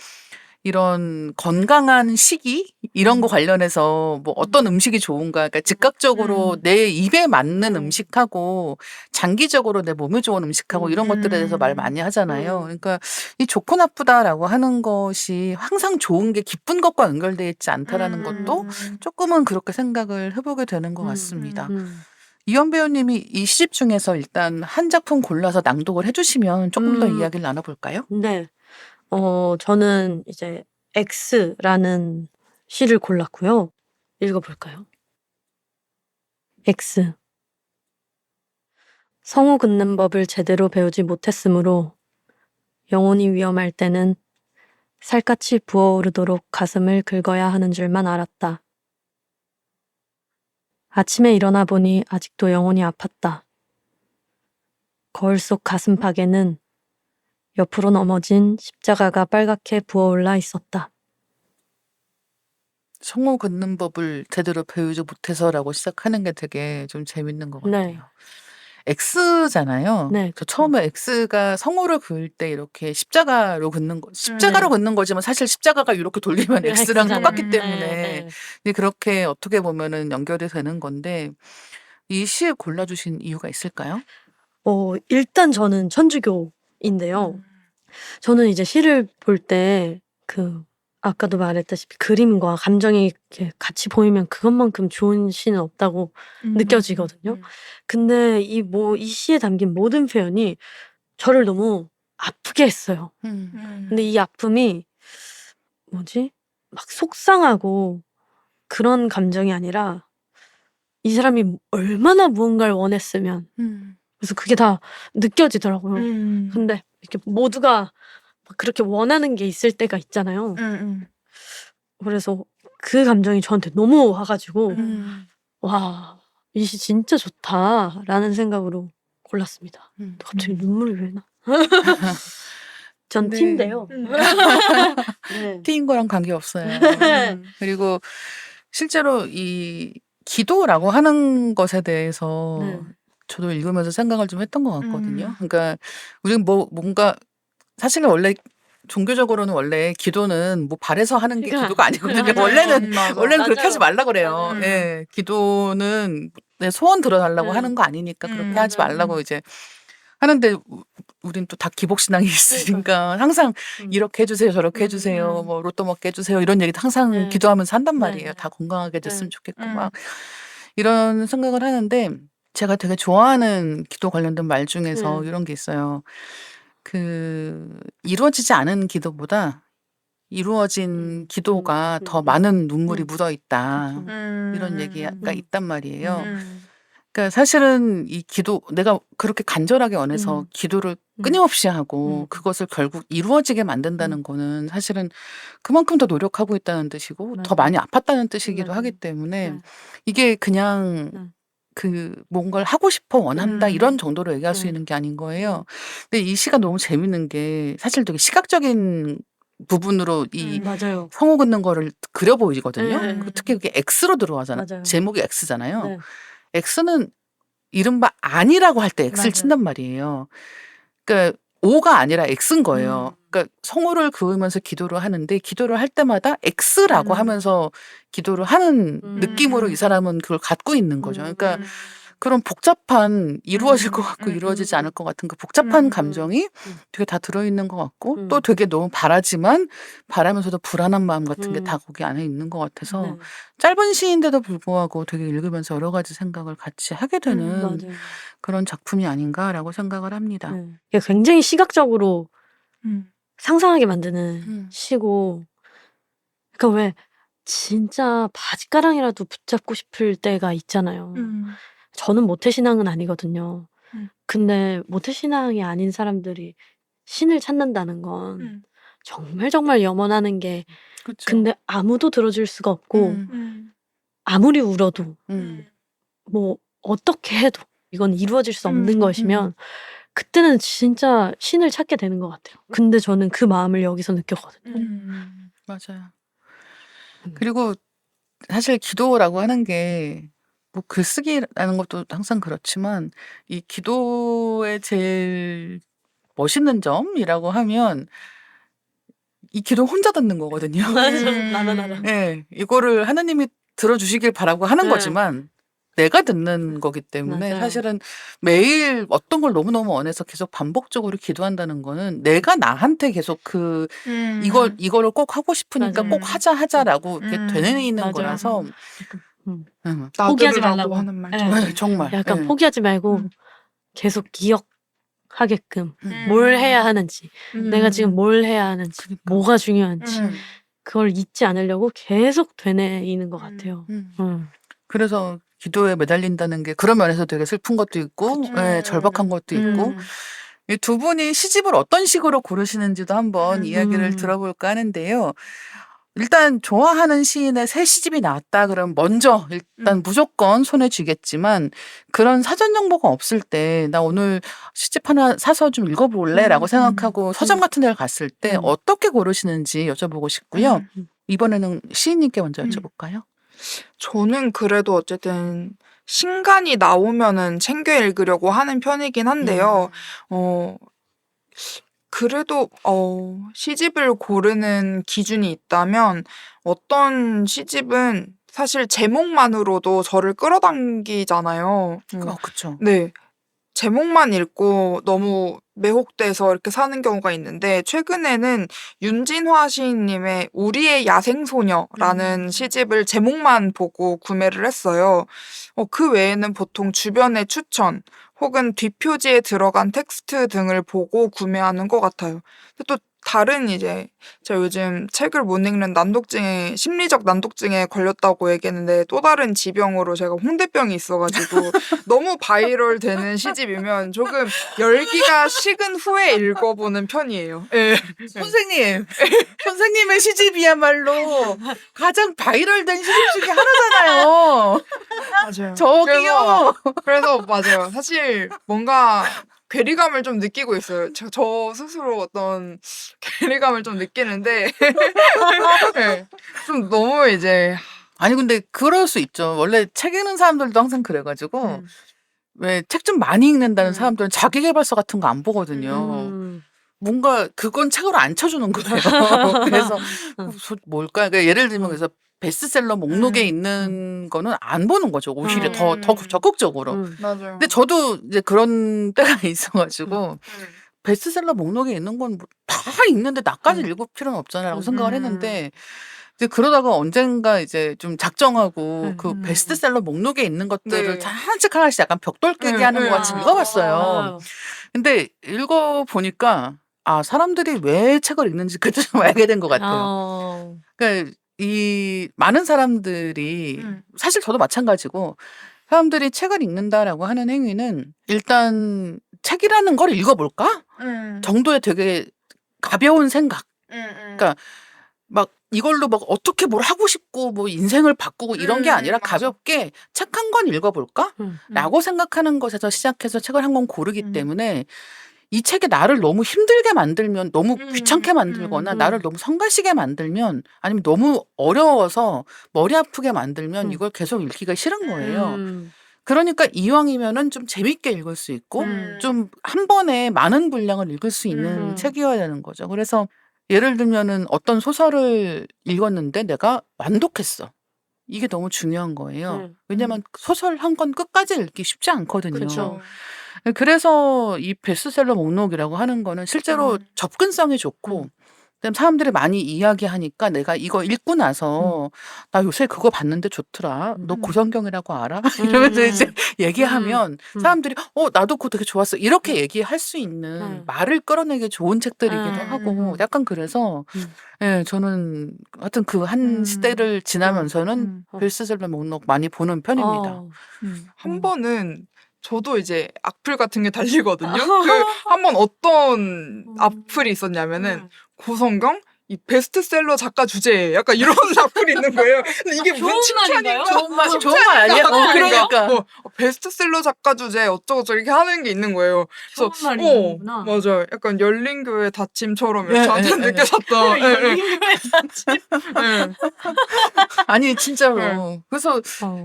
Speaker 1: 이런 건강한 식이 이런 거 관련해서 뭐 어떤 음식이 좋은가 그러니까 즉각적으로 내 입에 맞는 음식하고 장기적으로 내 몸에 좋은 음식하고 이런 것들에 대해서 말 많이 하잖아요. 그러니까 이 좋고 나쁘다라고 하는 것이 항상 좋은 게 기쁜 것과 연결되어 있지 않다라는 것도 조금은 그렇게 생각을 해보게 되는 것 같습니다. 이현 배우님이 이 시집 중에서 일단 한 작품 골라서 낭독을 해주시면 조금 더 이야기를 나눠볼까요?
Speaker 3: 네. 저는 이제 X라는 시를 골랐고요. 읽어볼까요? X. 성우 긋는 법을 제대로 배우지 못했으므로 영혼이 위험할 때는 살갗이 부어오르도록 가슴을 긁어야 하는 줄만 알았다. 아침에 일어나 보니 아직도 영혼이 아팠다. 거울 속 가슴팍에는 옆으로 넘어진 십자가가 빨갛게 부어올라 있었다.
Speaker 1: 성호 긋는 법을 제대로 배우지 못해서라고 시작하는 게 되게 좀 재밌는 것 같아요.
Speaker 3: 네.
Speaker 1: X잖아요.
Speaker 3: 네,
Speaker 1: 저
Speaker 3: 그쵸.
Speaker 1: 처음에 X가 성호를 그을 때 이렇게 십자가로 긋는 거지만 사실 십자가가 이렇게 돌리면 X랑
Speaker 3: X잖아요.
Speaker 1: 똑같기
Speaker 3: 네,
Speaker 1: 때문에
Speaker 3: 네.
Speaker 1: 이제 그렇게 어떻게 보면은 연결이 되는 건데 이 시 골라주신 이유가 있을까요?
Speaker 3: 일단 저는 천주교인데요. 저는 이제 시를 볼 때 아까도 말했다시피 그림과 감정이 이렇게 같이 보이면 그것만큼 좋은 시는 없다고 느껴지거든요. 근데 이 시에 담긴 모든 표현이 저를 너무 아프게 했어요. 근데 이 아픔이 막 속상하고 그런 감정이 아니라 이 사람이 얼마나 무언가를 원했으면 그래서 그게 다 느껴지더라고요. 근데 이렇게 모두가 막 그렇게 원하는 게 있을 때가 있잖아요. 그래서 그 감정이 저한테 너무 와가지고 와, 이 시 진짜 좋다라는 생각으로 골랐습니다. 갑자기 눈물이 왜 나? 전
Speaker 1: 근데
Speaker 3: T인데요. 네.
Speaker 1: T인 거랑 관계없어요. 그리고 실제로 이 기도라고 하는 것에 대해서
Speaker 3: 네.
Speaker 1: 저도 읽으면서 생각을 좀 했던 것 같거든요. 그러니까 우리는 뭔가 사실은 원래 종교적으로는 원래 기도는 뭐 발에서 하는 게
Speaker 3: 그러니까
Speaker 1: 기도가 아니거든요.
Speaker 3: 맞아요.
Speaker 1: 원래는 그렇게
Speaker 3: 맞아요.
Speaker 1: 하지 말라 그래요.
Speaker 3: 맞아요.
Speaker 1: 예, 기도는 내 소원 들어달라고
Speaker 3: 네.
Speaker 1: 하는 거 아니니까 그렇게 하지
Speaker 3: 맞아요.
Speaker 1: 말라고 이제 하는데 우린 또 다 기복신앙이 있으니까 항상 이렇게 해주세요, 저렇게 해주세요, 뭐 로또 먹게 해주세요 이런 얘기도 항상
Speaker 3: 네.
Speaker 1: 기도하면서 한단
Speaker 3: 네.
Speaker 1: 말이에요. 다 건강하게 됐으면
Speaker 3: 네.
Speaker 1: 좋겠고 막 이런 생각을 하는데 제가 되게 좋아하는 기도 관련된 말 중에서 이런 게 있어요. 이루어지지 않은 기도보다 이루어진 기도가 더 많은 눈물이 묻어 있다.
Speaker 3: 그쵸.
Speaker 1: 이런 얘기가 있단 말이에요.
Speaker 2: 음.
Speaker 1: 그러니까 사실은 이 기도 내가 그렇게 간절하게 원해서 기도를 끊임없이 하고 그것을 결국 이루어지게 만든다는 거는 사실은 그만큼 더 노력하고 있다는 뜻이고 더 많이 아팠다는 뜻이기도
Speaker 3: 맞아요.
Speaker 1: 하기 때문에
Speaker 3: 네.
Speaker 1: 이게 그냥 뭔가를 하고 싶어 원한다 이런 정도로 얘기할 수
Speaker 3: 네.
Speaker 1: 있는 게 아닌 거예요. 근데 이 시가 너무 재밌는 게 사실 되게 시각적인 부분으로 이
Speaker 3: 맞아요.
Speaker 1: 성호 긋는 거를 그려 보이거든요.
Speaker 3: 네.
Speaker 1: 특히 그게 X로 들어가잖아요.
Speaker 3: 맞아요.
Speaker 1: 제목이 X잖아요.
Speaker 3: 네.
Speaker 1: X는 이른바 아니라고 할 때 X를
Speaker 3: 맞아요.
Speaker 1: 친단 말이에요. 그러니까 O가 아니라 X인 거예요. 그러니까 성호를 그으면서 기도를 하는데 기도를 할 때마다 X라고 하면서 기도를 하는 느낌으로 이 사람은 그걸 갖고 있는 거죠. 그러니까 그런 복잡한 이루어질 것 같고 이루어지지 않을 것 같은 그 복잡한 감정이 되게 다 들어있는 것 같고 또 되게 너무 바라지만 바라면서도 불안한 마음 같은 게 다 거기 안에 있는 것 같아서
Speaker 3: 네.
Speaker 1: 짧은 시인데도 불구하고 되게 읽으면서 여러 가지 생각을 같이 하게 되는
Speaker 3: 맞아요.
Speaker 1: 그런 작품이 아닌가라고 생각을 합니다.
Speaker 3: 네. 이게 굉장히 시각적으로
Speaker 2: 음.
Speaker 3: 상상하게 만드는 시고 그러니까 왜 진짜 바짓가랑이라도 붙잡고 싶을 때가 있잖아요. 저는 모태신앙은 아니거든요. 근데 모태신앙이 아닌 사람들이 신을 찾는다는 건 정말 정말 염원하는 게
Speaker 1: 그쵸.
Speaker 3: 근데 아무도 들어줄 수가 없고 아무리 울어도 뭐 어떻게 해도 이건 이루어질 수 없는 것이면 그때는 진짜 신을 찾게 되는 것 같아요. 근데 저는 그 마음을 여기서 느꼈거든요.
Speaker 1: 맞아요. 그리고 사실 기도라고 하는 게 뭐 글쓰기라는 것도 항상 그렇지만 이 기도의 제일 멋있는 점이라고 하면 이 기도 혼자 듣는 거거든요.
Speaker 3: 맞아. 나만 알아.
Speaker 1: 네, 이거를 하나님이 들어주시길 바라고 하는
Speaker 3: 네.
Speaker 1: 거지만 내가 듣는 거기 때문에
Speaker 3: 맞아요.
Speaker 1: 사실은 매일 어떤 걸 너무너무 원해서 계속 반복적으로 기도한다는 거는 내가 나한테 계속 이거를 꼭 하고 싶으니까
Speaker 3: 맞아요.
Speaker 1: 꼭 하자라고 이렇게 되뇌이는
Speaker 3: 맞아요.
Speaker 1: 거라서
Speaker 3: 포기하지
Speaker 2: 놔두라고
Speaker 3: 말라고.
Speaker 2: 하는 말.
Speaker 3: 네.
Speaker 1: 정말
Speaker 3: 약간
Speaker 1: 네.
Speaker 3: 포기하지 말고 계속 기억하게끔
Speaker 2: 음.
Speaker 3: 뭘 해야 하는지 내가 지금 뭘 해야 하는지
Speaker 1: 그러니까.
Speaker 3: 뭐가 중요한지 그걸 잊지 않으려고 계속 되뇌이는 것 같아요.
Speaker 1: 그래서 기도에 매달린다는 게 그런 면에서 되게 슬픈 것도 있고 예, 절박한 것도 있고 이 두 분이 시집을 어떤 식으로 고르시는지도 한번 이야기를 들어볼까 하는데요. 일단 좋아하는 시인의 새 시집이 나왔다 그러면 먼저 일단 무조건 손에 쥐겠지만 그런 사전 정보가 없을 때 나 오늘 시집 하나 사서 좀 읽어볼래라고 생각하고 서점 같은 데를 갔을 때 어떻게 고르시는지 여쭤보고 싶고요. 이번에는 시인님께 먼저 여쭤볼까요?
Speaker 2: 저는 그래도 어쨌든 신간이 나오면은 챙겨 읽으려고 하는 편이긴 한데요. 그래도 시집을 고르는 기준이 있다면 어떤 시집은 사실 제목만으로도 저를 끌어당기잖아요.
Speaker 1: 그쵸.
Speaker 2: 네. 제목만 읽고 너무 매혹돼서 이렇게 사는 경우가 있는데 최근에는 윤진화 시인님의 우리의 야생소녀라는 시집을 제목만 보고 구매를 했어요. 그 외에는 보통 주변의 추천 혹은 뒷표지에 들어간 텍스트 등을 보고 구매하는 것 같아요. 근데 또 다른 이제 제가 요즘 책을 못 읽는 난독증에 심리적 난독증에 걸렸다고 얘기했는데 또 다른 지병으로 제가 홍대병이 있어가지고 너무 바이럴 되는 시집이면 조금 열기가 식은 후에 읽어보는 편이에요. 예.
Speaker 1: 선생님의 시집이야말로 가장 바이럴된 시집 중에 하나잖아요.
Speaker 2: 맞아요.
Speaker 1: 저기요.
Speaker 2: 그래서 맞아요. 사실 뭔가 괴리감을 좀 느끼고 있어요. 저 스스로 어떤 괴리감을 좀 느끼는데 네. 좀 너무 이제
Speaker 1: 아니 근데 그럴 수 있죠. 원래 책 읽는 사람들도 항상 그래가지고 왜 책 좀 많이 읽는다는 사람들은 자기계발서 같은 거 안 보거든요. 뭔가 그건 책으로 안 쳐주는 거예요. 그래서 뭘까? 그러니까 예를 들면 그래서 베스트셀러 목록에 있는 거는 안 보는 거죠. 오히려 더 적극적으로.
Speaker 2: 맞아요.
Speaker 1: 근데 저도 이제 그런 때가 있어가지고 베스트셀러 목록에 있는 건 다 읽는데 나까지 읽을 필요는 없잖아라고 생각을 했는데 이제 그러다가 언젠가 이제 좀 작정하고 그 베스트셀러 목록에 있는 것들을
Speaker 2: 네.
Speaker 1: 하나씩 약간 벽돌 깨기 하는 것 같이 읽어봤어요. 근데 읽어보니까 아 사람들이 왜 책을 읽는지 그때 좀 알게 된 것 같아요. 그러니까 이 많은 사람들이 사실 저도 마찬가지고 사람들이 책을 읽는다라고 하는 행위는 일단 책이라는 걸 읽어볼까 정도의 되게 가벼운 생각. 그러니까 막 이걸로 막 어떻게 뭘 하고 싶고 뭐 인생을 바꾸고 이런 게 아니라
Speaker 2: 맞아.
Speaker 1: 가볍게 책 한 권 읽어볼까? 라고 생각하는 것에서 시작해서 책을 한 권 고르기 때문에 이 책이 나를 너무 힘들게 만들면 너무 귀찮게 만들거나 나를 너무 성가시게 만들면 아니면 너무 어려워서 머리 아프게 만들면 이걸 계속 읽기가 싫은 거예요. 그러니까 이왕이면은 좀 재밌게 읽을 수 있고 좀 한 번에 많은 분량을 읽을 수 있는 책이어야 되는 거죠. 그래서 예를 들면은 어떤 소설을 읽었는데 내가 완독했어. 이게 너무 중요한 거예요. 왜냐면 소설 한 권 끝까지 읽기 쉽지 않거든요.
Speaker 3: 그쵸.
Speaker 1: 그래서 이 베스트셀러 목록이라고 하는 거는 실제로 접근성이 좋고 그다음에 사람들이 많이 이야기하니까 내가 이거 읽고 나서 나 요새 그거 봤는데 좋더라. 너 고성경이라고 알아? 이러면서 이제 얘기하면 사람들이 나도 그거 되게 좋았어. 이렇게 얘기할 수 있는 말을 끌어내기 좋은 책들이기도 하고 약간 그래서 예, 저는 하여튼 그 한 시대를 지나면서는 베스트셀러 목록 많이 보는 편입니다.
Speaker 2: 한 번은 저도 이제 악플 같은 게 달리거든요. 한 번 어떤 악플이 있었냐면은 고성경 이 베스트셀러 작가 주제에 약간 이런 악플이 있는 거예요. 근데 이게 무슨 칭찬인가?
Speaker 1: 좋은 말 아니야? 그러니까.
Speaker 2: 베스트셀러 작가 주제 어쩌고저쩌고 이렇게 하는 게 있는 거예요. 그래서
Speaker 3: 좋은 말이구나.
Speaker 2: 맞아요. 약간 열린 교회 닫힘처럼
Speaker 1: 예,
Speaker 2: 저한테
Speaker 1: 예,
Speaker 2: 느껴졌던.
Speaker 3: 열린 교회 닫힘.
Speaker 1: 아니 진짜로.
Speaker 2: 네.
Speaker 1: 그래서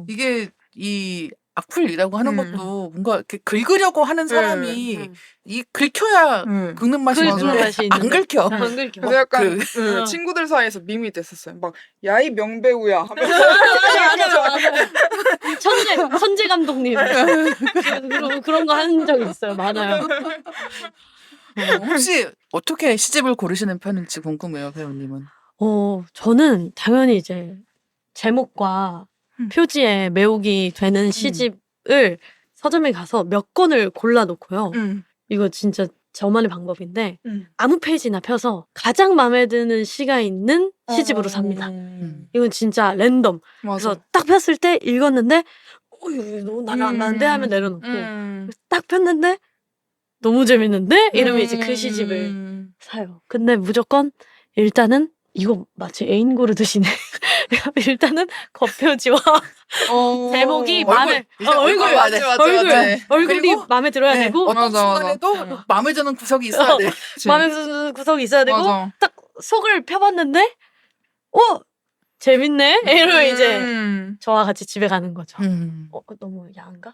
Speaker 1: 이게 이 악플이라고 하는 것도 뭔가 이렇게 긁으려고 하는 사람이 이 긁혀야 긁는 맛이
Speaker 3: 긁는
Speaker 1: 나는데
Speaker 3: 맛이
Speaker 1: 안
Speaker 3: 있는데.
Speaker 1: 긁혀.
Speaker 3: 안 긁혀.
Speaker 2: 그래서 약간
Speaker 1: 그-
Speaker 2: 친구들 사이에서 밈이 됐었어요. 막 야이 명배우야 하면서
Speaker 3: 맞아. 천재 감독님. 그런 거 한 적 있어요. 많아요.
Speaker 1: 혹시 어떻게 시집을 고르시는 편일지 궁금해요, 배우님은.
Speaker 3: 저는 당연히 이제 제목과 표지에 매혹이 되는 시집을 서점에 가서 몇 권을 골라놓고요. 이거 진짜 저만의 방법인데 아무 페이지나 펴서 가장 마음에 드는 시가 있는 시집으로 삽니다. 이건 진짜 랜덤.
Speaker 2: 맞아.
Speaker 3: 그래서 딱 폈을 때 읽었는데 이거 너무 나는 안 나는데 하면 내려놓고 딱 폈는데 너무 재밌는데 이러면 이제 그 시집을 사요. 근데 무조건 일단은 이거 마치 애인 고르듯이네. 일단은 겉표지와 제목이 마음에
Speaker 1: 일단
Speaker 3: 얼굴
Speaker 1: 얼굴
Speaker 2: 맞지, 맞지,
Speaker 3: 얼굴
Speaker 2: 맞지.
Speaker 3: 얼굴이
Speaker 1: 그리고
Speaker 3: 마음에 들어야
Speaker 1: 네,
Speaker 3: 되고
Speaker 1: 어떤
Speaker 2: 맞아, 맞아.
Speaker 1: 순간에도 마음에 드는 구석이 있어야 돼.
Speaker 3: 마음에 드는 구석이 있어야 되고
Speaker 2: 맞아.
Speaker 3: 딱 속을 펴봤는데 재밌네 이러면 이제 저와 같이 집에 가는 거죠. 너무 야한가?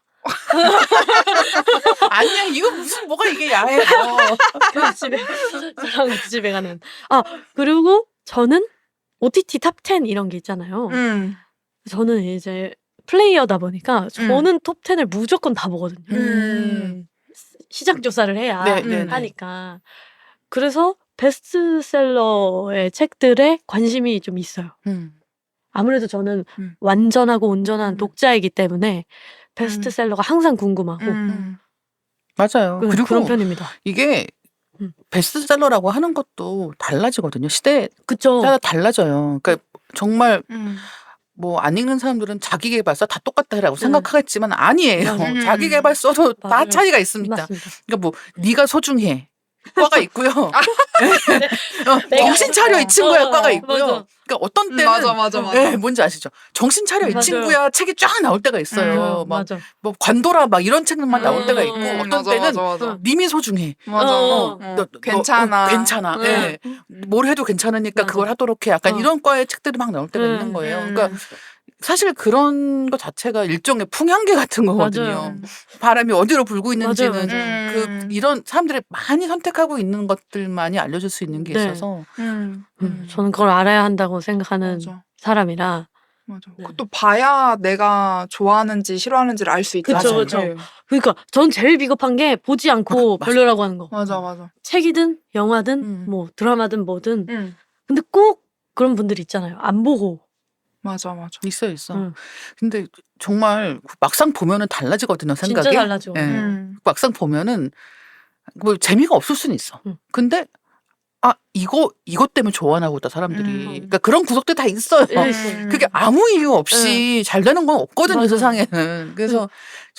Speaker 1: 아니야, 이거 무슨 뭐가 이게 야해.
Speaker 3: 그래서 저랑 같이 집에 가는. 그리고 저는 OTT 탑 10 이런 게 있잖아요. 저는 이제 플레이어다 보니까 저는 톱 10을 무조건 다 보거든요. 시장 조사를 해야
Speaker 1: 네, 네, 네.
Speaker 3: 하니까. 그래서 베스트셀러의 책들에 관심이 좀 있어요. 아무래도 저는 완전하고 온전한 독자이기 때문에 베스트셀러가 항상 궁금하고
Speaker 1: 맞아요. 그리고
Speaker 3: 그런 편입니다.
Speaker 1: 이게 베스트셀러라고 하는 것도 달라지거든요. 시대에
Speaker 3: 그쵸?
Speaker 1: 따라 달라져요. 그러니까 정말 뭐 안 읽는 사람들은 자기계발서 다 똑같다라고 생각하겠지만 아니에요.
Speaker 3: 맞아요.
Speaker 1: 자기계발서도 다
Speaker 3: 맞아요.
Speaker 1: 차이가 있습니다.
Speaker 3: 맞습니다.
Speaker 1: 그러니까 뭐 네가 소중해. 과가 있고요.
Speaker 3: 내가-
Speaker 1: 정신 차려 이 친구야 과가 있고요.
Speaker 3: 맞아.
Speaker 1: 그러니까 어떤 때는
Speaker 2: 맞아.
Speaker 1: 네, 뭔지 아시죠? 정신 차려 이
Speaker 3: 맞아요.
Speaker 1: 친구야 책이 쫙 나올 때가 있어요. 막
Speaker 3: 맞아.
Speaker 1: 뭐 관도라 막 이런 책만 나올 때가 있고 어떤
Speaker 2: 맞아,
Speaker 1: 때는
Speaker 2: 맞아.
Speaker 1: 님이 소중해.
Speaker 2: 맞아.
Speaker 1: 너
Speaker 2: 괜찮아.
Speaker 1: 괜찮아. 예. 뭘 해도 괜찮으니까
Speaker 3: 맞아.
Speaker 1: 그걸 하도록 해. 약간 이런 과의 책들이 막 나올 때가 있는 거예요. 그러니까 사실 그런 것 자체가 일종의 풍향계 같은 거거든요.
Speaker 3: 맞아요.
Speaker 1: 바람이 어디로 불고 있는지는
Speaker 3: 맞아요.
Speaker 1: 그 이런 사람들이 많이 선택하고 있는 것들만이 알려줄 수 있는 게
Speaker 3: 네.
Speaker 1: 있어서
Speaker 3: 저는 그걸 알아야 한다고 생각하는
Speaker 2: 맞아.
Speaker 3: 사람이라.
Speaker 2: 맞아.
Speaker 3: 네.
Speaker 2: 그것도 봐야 내가 좋아하는지 싫어하는지를 알 수 있다.
Speaker 3: 그쵸, 그쵸. 그러니까 전 제일 비겁한 게 보지 않고
Speaker 1: 맞아.
Speaker 3: 별로라고 하는 거.
Speaker 2: 맞아.
Speaker 3: 책이든 영화든 뭐 드라마든 뭐든. 근데 꼭 그런 분들 있잖아요. 안 보고.
Speaker 2: 맞아.
Speaker 1: 있어. 근데 정말 막상 보면은 달라지거든요, 생각이.
Speaker 3: 진짜 달라져.
Speaker 1: 예. 막상 보면은 뭐 재미가 없을 수는 있어. 근데 이것 때문에 좋아하나 보다 사람들이. 그러니까 그런 구석들 다 있어요. 그게 아무 이유 없이 잘 되는 건 없거든요,
Speaker 3: 맞아.
Speaker 1: 세상에는. 그래서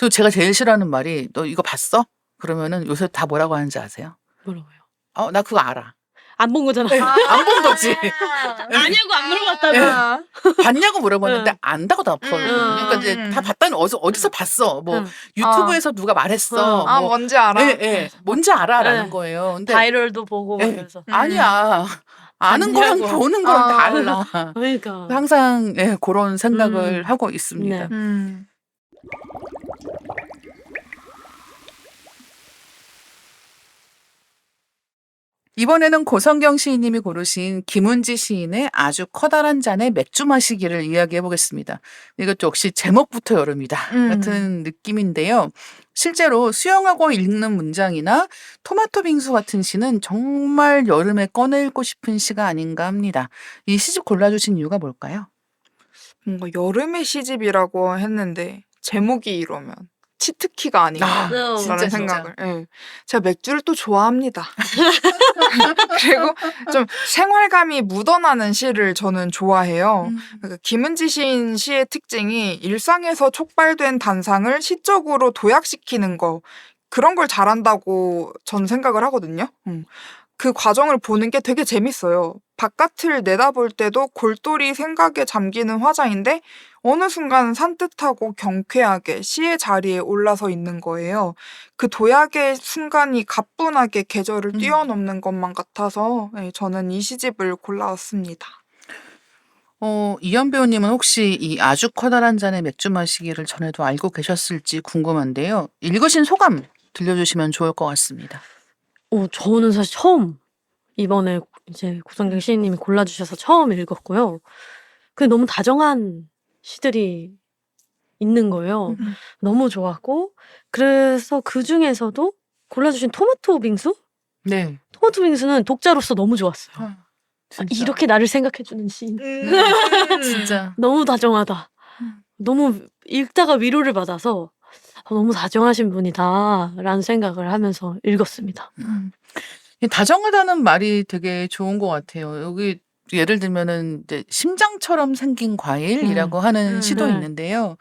Speaker 1: 제가 제일 싫어하는 말이 너 이거 봤어? 그러면은 요새 다 뭐라고 하는지 아세요?
Speaker 3: 뭐라고요?
Speaker 1: 나 그거 알아.
Speaker 3: 안 본 거잖아.
Speaker 1: 안 본 거지.
Speaker 3: 아니고 안 물어봤다고.
Speaker 1: 봤냐고 물어봤는데 안다고 답하거든요. 그러니까 이제 다 봤다는 어디서 봤어. 뭐 유튜브에서 누가 말했어. 뭐
Speaker 2: 뭔지 알아.
Speaker 1: 뭔지 알아라는 거예요. 근데
Speaker 3: 바이럴도 보고 그래서.
Speaker 1: 아니야. 아는 거랑
Speaker 3: 봤냐고.
Speaker 1: 보는 거랑 달라.
Speaker 3: 그러니까.
Speaker 1: 항상 그런 생각을 하고 있습니다.
Speaker 3: 네.
Speaker 1: 이번에는 고성경 시인님이 고르신 김은지 시인의 아주 커다란 잔의 맥주 마시기를 이야기해 보겠습니다. 이것도 역시 제목부터 여름이다 같은 느낌인데요. 실제로 수영하고 읽는 문장이나 토마토 빙수 같은 시는 정말 여름에 꺼내 읽고 싶은 시가 아닌가 합니다. 이 시집 골라주신 이유가 뭘까요?
Speaker 2: 뭔가 여름의 시집이라고 했는데 제목이 이러면 치트키가 아닌가 라는 생각을. 제가 맥주를 또 좋아합니다. 그리고 좀 생활감이 묻어나는 시를 저는 좋아해요. 그러니까 김은지 시인 시의 특징이 일상에서 촉발된 단상을 시적으로 도약시키는 거, 그런 걸 잘한다고 저는 생각을 하거든요. 그 과정을 보는 게 되게 재밌어요. 바깥을 내다볼 때도 골똘히 생각에 잠기는 화자인데 어느 순간 산뜻하고 경쾌하게 시의 자리에 올라서 있는 거예요. 그 도약의 순간이 가뿐하게 계절을 뛰어넘는 것만 같아서 저는 이 시집을 골라왔습니다.
Speaker 1: 이현 배우님은 혹시 이 아주 커다란 잔의 맥주 마시기를 전에도 알고 계셨을지 궁금한데요. 읽으신 소감 들려주시면 좋을 것 같습니다.
Speaker 3: 저는 사실 처음 이번에 이제 고성경 시인님이 골라주셔서 처음 읽었고요. 근데 너무 다정한 시들이 있는 거예요. 너무 좋았고 그래서 그 중에서도 골라주신 토마토 빙수?
Speaker 1: 네.
Speaker 3: 토마토 빙수는 독자로서 너무 좋았어요. 이렇게 나를 생각해주는 시인.
Speaker 1: 진짜.
Speaker 3: 너무 다정하다. 너무 읽다가 위로를 받아서 너무 다정하신 분이다라는 생각을 하면서 읽었습니다.
Speaker 1: 이 다정하다는 말이 되게 좋은 것 같아요. 여기 예를 들면은 이제 심장처럼 생긴 과일이라고 하는 시도
Speaker 3: 네.
Speaker 1: 있는데요.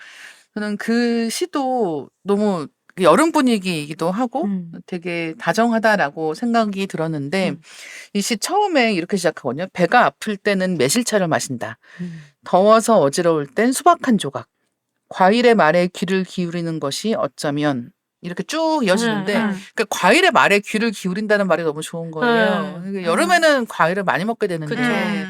Speaker 1: 저는 그 시도 너무 여름 분위기이기도 하고
Speaker 3: 음.
Speaker 1: 되게 다정하다라고 생각이 들었는데
Speaker 3: 음.
Speaker 1: 이 시 처음에 이렇게 시작하거든요. 배가 아플 때는 매실차를 마신다.
Speaker 3: 음.
Speaker 1: 더워서 어지러울 땐 수박 한 조각. 과일의 말에 귀를 기울이는 것이 어쩌면 이렇게 쭉 이어지는데
Speaker 3: 네.
Speaker 1: 그러니까 과일의 말에 귀를 기울인다는 말이 너무 좋은 거예요.
Speaker 3: 네.
Speaker 1: 그러니까 여름에는 과일을 많이 먹게
Speaker 3: 그쵸.
Speaker 1: 되는데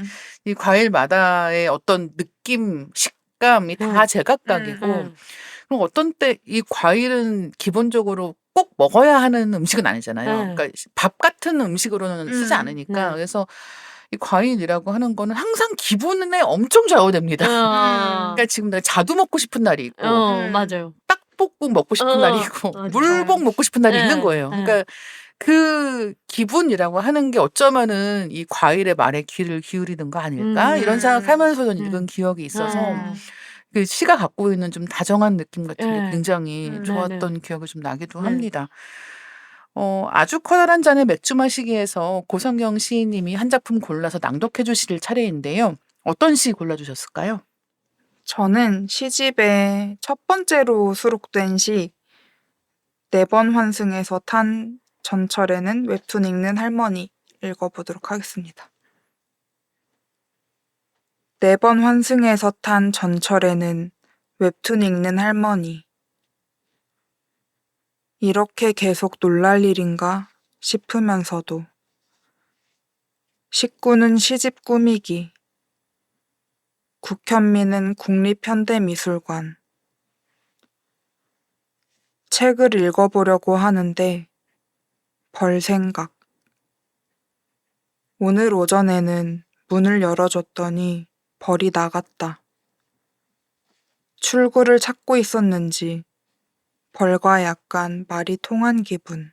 Speaker 1: 이 과일마다의 어떤 느낌, 식감이 다 제각각이고
Speaker 3: 음.
Speaker 1: 그럼 어떤 때 이 과일은 기본적으로 꼭 먹어야 하는 음식은 아니잖아요.
Speaker 3: 네.
Speaker 1: 그러니까 밥 같은 음식으로는 쓰지 않으니까.
Speaker 3: 네.
Speaker 1: 그래서 이 과일이라고 하는 거는 항상 기분에 엄청 좌우됩니다. 그러니까 지금 내가 자두 먹고 싶은 날이 있고
Speaker 3: 맞아요.
Speaker 1: 떡볶이 먹고 싶은 날이 있고
Speaker 3: 맞아요.
Speaker 1: 물복 먹고 싶은 날이 있는
Speaker 3: 네.
Speaker 1: 거예요.
Speaker 3: 네.
Speaker 1: 그러니까 그 기분이라고 하는 게 어쩌면은 이 과일의 말에 귀를 기울이는 거 아닐까? 이런 생각하면서 읽은 기억이 있어서 그 시가 갖고 있는 좀 다정한 느낌 같은 게
Speaker 3: 네.
Speaker 1: 굉장히 좋았던
Speaker 3: 네네.
Speaker 1: 기억이 좀 나기도
Speaker 3: 네.
Speaker 1: 합니다. 아주 커다란 잔의 맥주 마시기에서 고성경 시인님이 한 작품 골라서 낭독해 주실 차례인데요. 어떤 시 골라주셨을까요?
Speaker 2: 저는 시집의 첫 번째로 수록된 시 4번 환승에서 탄 전철에는 웹툰 읽는 할머니 읽어보도록 하겠습니다. 4번 환승에서 탄 전철에는 웹툰 읽는 할머니. 이렇게 계속 놀랄 일인가 싶으면서도 식구는 시집 꾸미기, 국현미는 국립현대미술관. 책을 읽어보려고 하는데 벌 생각. 오늘 오전에는 문을 열어줬더니 벌이 나갔다. 출구를 찾고 있었는지 벌과 약간 말이 통한 기분.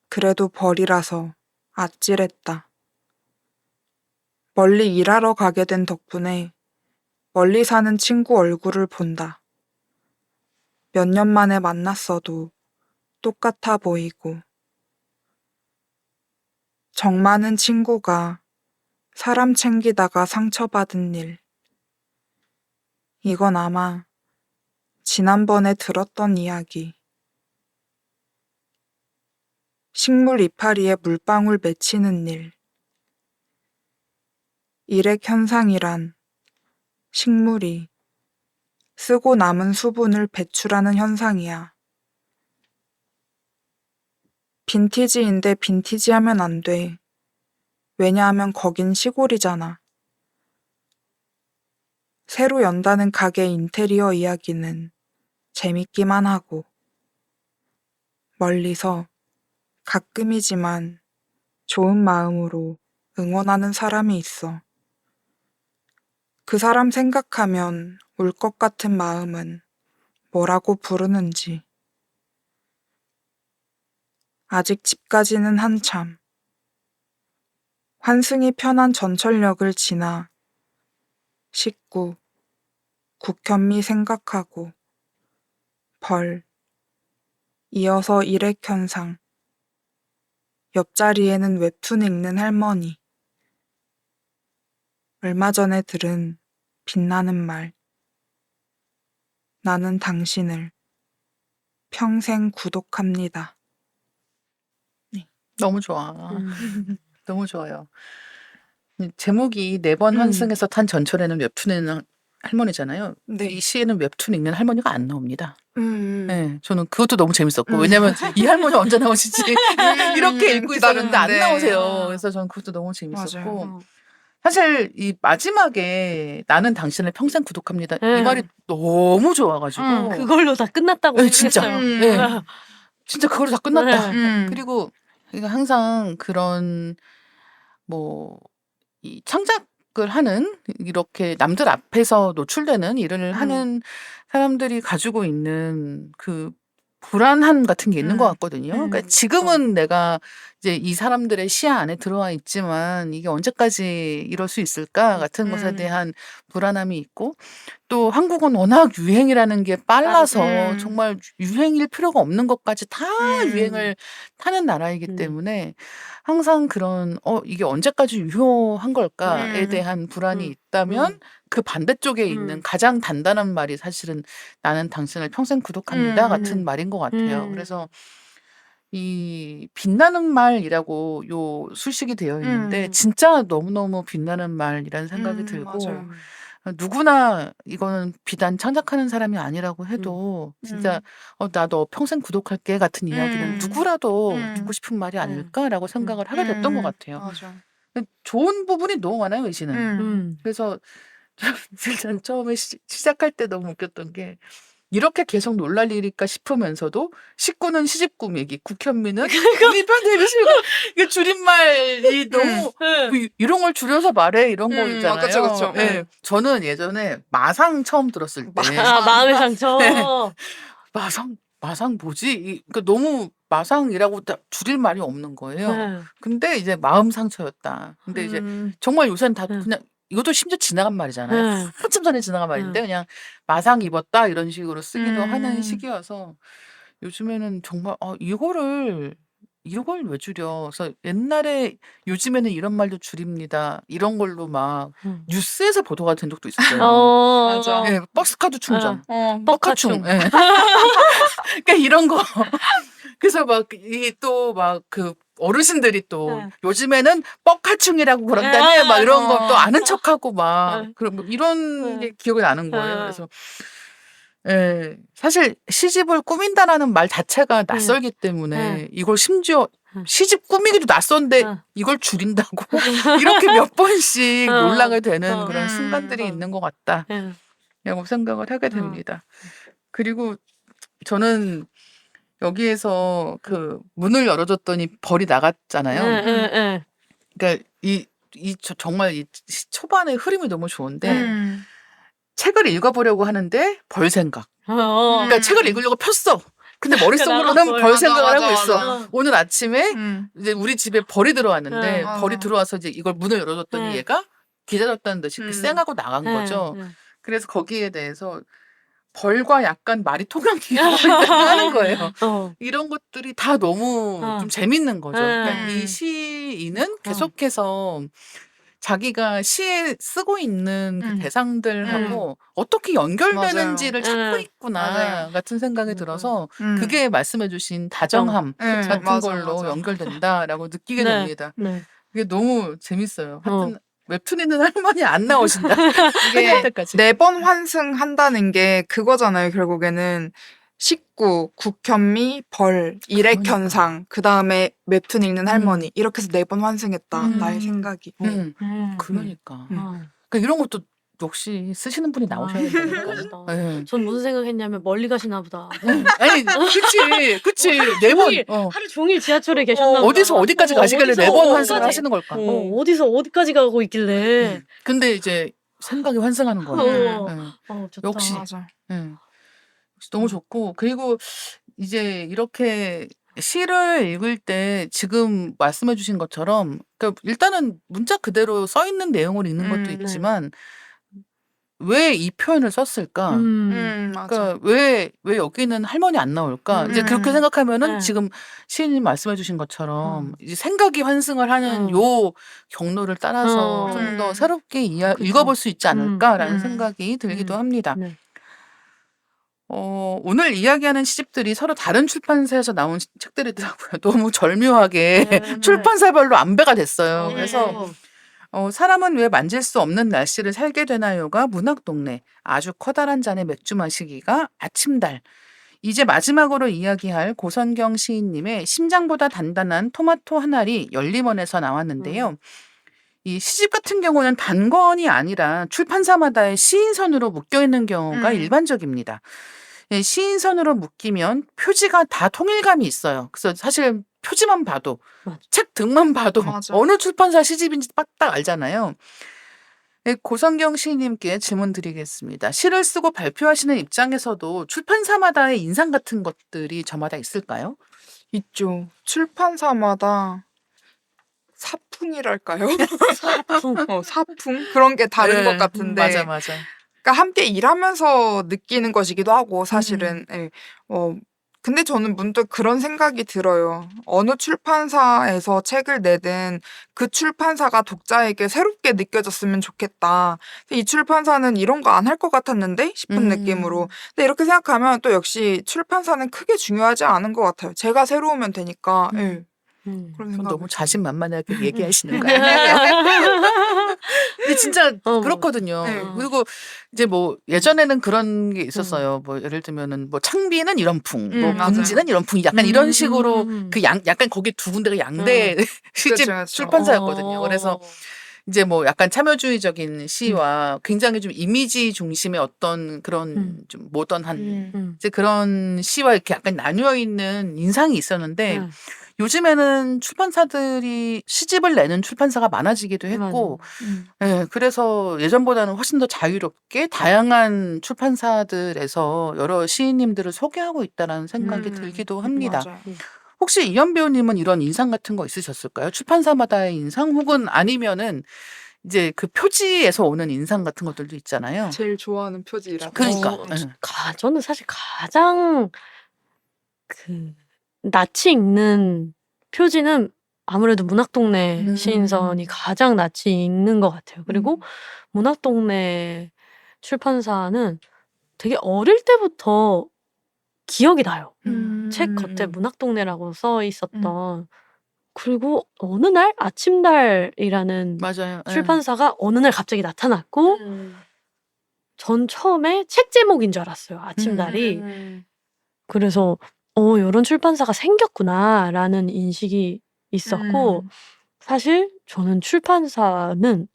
Speaker 2: 그래도 벌이라서 아찔했다. 멀리 일하러 가게 된 덕분에 멀리 사는 친구 얼굴을 본다. 몇 년 만에 만났어도 똑같아 보이고. 정 많은 친구가 사람 챙기다가 상처받은 일. 이건 아마 지난번에 들었던 이야기. 식물 이파리에 물방울 맺히는 일. 일액 현상이란 식물이 쓰고 남은 수분을 배출하는 현상이야. 빈티지인데 빈티지하면 안 돼. 왜냐하면 거긴 시골이잖아. 새로 연다는 가게 인테리어 이야기는 재밌기만 하고 멀리서 가끔이지만 좋은 마음으로 응원하는 사람이 있어. 그 사람 생각하면 울 것 같은 마음은 뭐라고 부르는지. 아직 집까지는 한참. 환승이 편한 전철역을 지나 식구, 국현미 생각하고 벌, 이어서 일액현상, 옆자리에는 웹툰 읽는 할머니. 얼마 전에 들은 빛나는 말. 나는 당신을 평생 구독합니다.
Speaker 1: 너무 좋아. 너무 좋아요. 제목이 4번 환승에서 탄 전철에는 웹툰에는 할머니잖아요.
Speaker 2: 네.
Speaker 1: 이 시에는 웹툰 읽는 할머니가 안 나옵니다.
Speaker 2: 음.
Speaker 1: 네, 저는 그것도 너무 재밌었고 왜냐면 이 할머니 언제 나오시지 이렇게 읽고 있었는데 안
Speaker 2: 기다렸는데.
Speaker 1: 나오세요. 그래서 저는 그것도 너무 재밌었고
Speaker 2: 맞아요.
Speaker 1: 사실 이 마지막에 나는 당신을 평생 구독합니다. 이 말이 너무 좋아가지고
Speaker 3: 그걸로 다 끝났다고
Speaker 1: 네, 진짜.
Speaker 3: 생각했어요.
Speaker 1: 네. 진짜 그걸로 다 끝났다.
Speaker 3: 네.
Speaker 1: 그리고 항상 그런 뭐 이 창작을 하는 이렇게 남들 앞에서 노출되는 일을 하는 사람들이 가지고 있는 그 불안함 같은 게 있는 것 같거든요. 그러니까 지금은 내가 이제 이 사람들의 시야 안에 들어와 있지만 이게 언제까지 이럴 수 있을까 같은 것에 대한 불안함이 있고 또 한국은 워낙 유행이라는 게 빨라서
Speaker 2: 음.
Speaker 1: 정말 유행일 필요가 없는 것까지 다 유행을 타는 나라이기
Speaker 3: 음.
Speaker 1: 때문에 항상 그런 이게 언제까지 유효한 걸까에 대한 불안이 있다면 그 반대쪽에 있는 가장 단단한 말이 사실은 나는 당신을 평생 구독합니다 같은 말인 것 같아요. 그래서 이 빛나는 말이라고 요 술식이 되어 있는데 진짜 너무너무 빛나는 말이라는 생각이 들고
Speaker 2: 맞아요.
Speaker 1: 누구나 이거는 비단 창작하는 사람이 아니라고 해도 진짜 나 너 평생 구독할게 같은 이야기는 누구라도 듣고 싶은 말이 아닐까라고 생각을 하게 됐던 것 같아요.
Speaker 2: 맞아.
Speaker 1: 좋은 부분이 너무 많아요, 이 시는. 그래서 일단 처음에 시작할 때 너무 웃겼던 게 이렇게 계속 놀랄 일일까 싶으면서도 식구는 시집 꾸미기, 국현미는 국립현 대비실고 이게 줄임말이 너무 이런 걸 줄여서 말해 이런 거 있잖아요.
Speaker 2: 그쵸, 그쵸.
Speaker 1: 네. 저는 예전에 마상 처음 들었을 때
Speaker 3: 마음의 상처.
Speaker 1: 네. 마상 뭐지? 그러니까 너무 마상이라고 줄일 말이 없는 거예요. 근데 이제 마음 상처였다. 근데 이제 정말 요새는 다 그냥 이것도 심지어 지나간 말이잖아요. 한참 전에 지나간 말인데 그냥 마상 입었다 이런 식으로 쓰기도 하는 시기여서 요즘에는 정말 이걸 왜 줄여? 그래서 옛날에 요즘에는 이런 말도 줄입니다. 이런 걸로 막 뉴스에서 보도가 된 적도 있었어요.
Speaker 2: 맞아.
Speaker 1: 네, 버스카드 충전,
Speaker 3: 뻑카충.
Speaker 1: 뻑카충. 네. 그러니까 이런 거. 그래서 막 이 또 막 그 어르신들이 또 요즘에는 뻑카충이라고 그런다네 막 이런 거 또 아는 척하고 막 그런 뭐 이런 게 기억이 나는 거예요. 그래서 사실 시집을 꾸민다라는 말 자체가 낯설기 때문에 이걸 심지어 시집 꾸미기도 낯선데 이걸 줄인다고 이렇게 몇 번씩 놀라게 되는 그런 순간들이 있는 것 같다라고 생각을 하게 됩니다. 그리고 저는 여기에서 그 문을 열어줬더니 벌이 나갔잖아요. 그러니까 정말 이 초반에 흐름이 너무 좋은데 책을 읽어보려고 하는데 벌 생각. 그러니까 책을 읽으려고 폈어. 근데 머릿속으로는 벌 생각을 하고 있어. 오늘 아침에 이제 우리 집에 벌이 들어왔는데 벌이 들어와서 이제 이걸 문을 열어줬더니 얘가 기다렸다는 듯이 쌩하고 나간 거죠. 그래서 거기에 대해서 벌과 약간 말이 통하기가 하는 거예요. 이런 것들이 다 너무 좀 재밌는 거죠. 그러니까 이 시인은 계속해서 자기가 시에 쓰고 있는 그 대상들하고 어떻게 연결되는지를 찾고 있구나 같은 생각이 들어서 그게 말씀해주신 다정함 같은 걸로 연결된다라고 느끼게 됩니다. 그게 너무 재밌어요. 하여튼 웹툰에는 할머니 안 나오신다.
Speaker 2: 이게
Speaker 1: 때까지.
Speaker 2: 4번 환승한다는 게 그거잖아요. 결국에는 식구, 국현미, 벌, 일액현상, 그 다음에 웹툰 읽는 할머니 이렇게 해서 4번 환승했다. 나의 생각이.
Speaker 1: 그러니까. 그러니까 이런 것도 역시 쓰시는 분이 나오셔야 된다니까요. 네.
Speaker 3: 전 무슨 생각했냐면 멀리 가시나 보다.
Speaker 1: 아니, 그치. 4번.
Speaker 3: 하루 종일 지하철에 계셨나 보다.
Speaker 1: 어디서 어디까지 가시길래
Speaker 3: 어디서
Speaker 1: 4번 환승을
Speaker 3: 어디까지?
Speaker 1: 하시는 걸까?
Speaker 3: 어디서 어디까지 가고 있길래.
Speaker 1: 근데 이제 생각이 환승하는 거예요.
Speaker 3: 좋다.
Speaker 1: 역시.
Speaker 2: 맞아.
Speaker 1: 너무 좋고 그리고 이제 이렇게 시를 읽을 때 지금 말씀해 주신 것처럼 그러니까 일단은 문자 그대로 써 있는 내용을 읽는 것도 있지만 왜 이 표현을 썼을까?
Speaker 2: 맞아.
Speaker 1: 그러니까 왜 여기는 할머니 안 나올까? 이제 그렇게 생각하면은 지금 시인님 말씀해 주신 것처럼 이제 생각이 환승을 하는 요 경로를 따라서 좀 더 새롭게 읽어볼 수 있지 않을까라는 생각이 들기도 합니다. 오늘 이야기하는 시집들이 서로 다른 출판사에서 나온 책들이더라고요. 너무 절묘하게 출판사별로 안배가 됐어요. 그래서 사람은 왜 만질 수 없는 날씨를 살게 되나요가 문학동네, 아주 커다란 잔의 맥주 마시기가 아침달, 이제 마지막으로 이야기할 고선경 시인님의 심장보다 단단한 토마토 한 알이 열림원에서 나왔는데요. 이 시집 같은 경우는 단권이 아니라 출판사마다의 시인선으로 묶여있는 경우가 일반적입니다. 시인선으로 묶이면 표지가 다 통일감이 있어요. 그래서 사실 표지만 봐도 책 등만 봐도 어느 출판사 시집인지 딱 알잖아요. 고성경 시인님께 질문 드리겠습니다. 시를 쓰고 발표하시는 입장에서도 출판사마다의 인상 같은 것들이 저마다 있을까요?
Speaker 2: 있죠. 출판사마다 사풍이랄까요?
Speaker 3: 사풍.
Speaker 2: 사풍? 그런 게 다른 것 같은데.
Speaker 1: 맞아.
Speaker 2: 그러니까 함께 일하면서 느끼는 것이기도 하고 사실은. 예. 근데 저는 문득 그런 생각이 들어요. 어느 출판사에서 책을 내든 그 출판사가 독자에게 새롭게 느껴졌으면 좋겠다. 이 출판사는 이런 거 안 할 것 같았는데 싶은 느낌으로. 근데 이렇게 생각하면 또 역시 출판사는 크게 중요하지 않은 것 같아요. 제가 새로우면 되니까. 예. 그런
Speaker 1: 그건
Speaker 2: 생각이
Speaker 1: 너무
Speaker 2: 들어요.
Speaker 1: 자신만만하게 얘기하시는 거 아니에요? 근데 진짜
Speaker 3: 뭐.
Speaker 1: 그렇거든요.
Speaker 2: 네.
Speaker 1: 그리고 이제 뭐 예전에는 그런 게 있었어요. 뭐 예를 들면은 뭐 창비는 이런 풍, 뭐
Speaker 2: 맞아요.
Speaker 1: 문지는 이런 풍, 약간 이런 식으로 그 약간 거기 두 군데가 양대 시집
Speaker 2: 그쵸, 그쵸.
Speaker 1: 출판사였거든요. 그래서 이제 뭐 약간 참여주의적인 시와 굉장히 좀 이미지 중심의 어떤 그런 좀 모던한 이제 그런 시와 이렇게 약간 나뉘어 있는 인상이 있었는데 요즘에는 출판사들이 시집을 내는 출판사가 많아지기도 했고, 예, 그래서 예전보다는 훨씬 더 자유롭게 다양한 출판사들에서 여러 시인님들을 소개하고 있다라는 생각이 들기도 합니다.
Speaker 2: 맞아요.
Speaker 1: 혹시 이현 배우님은 이런 인상 같은 거 있으셨을까요? 출판사마다의 인상 혹은 아니면은 이제 그 표지에서 오는 인상 같은 것들도 있잖아요.
Speaker 2: 제일 좋아하는 표지라서.
Speaker 1: 그러니까.
Speaker 3: 저는 사실 가장 그 낯이 익는 표지는 아무래도 문학동네 시인선이 가장 낯이 익는 것 같아요. 그리고 문학동네 출판사는 되게 어릴 때부터 기억이 나요. 책 겉에 문학동네라고 써 있었던. 그리고 어느 날 아침달이라는
Speaker 1: 맞아요. 예.
Speaker 3: 출판사가 어느 날 갑자기 나타났고 전 처음에 책 제목인 줄 알았어요. 아침달이. 그래서 요런 출판사가 생겼구나라는 인식이 있었고 사실 저는 출판사는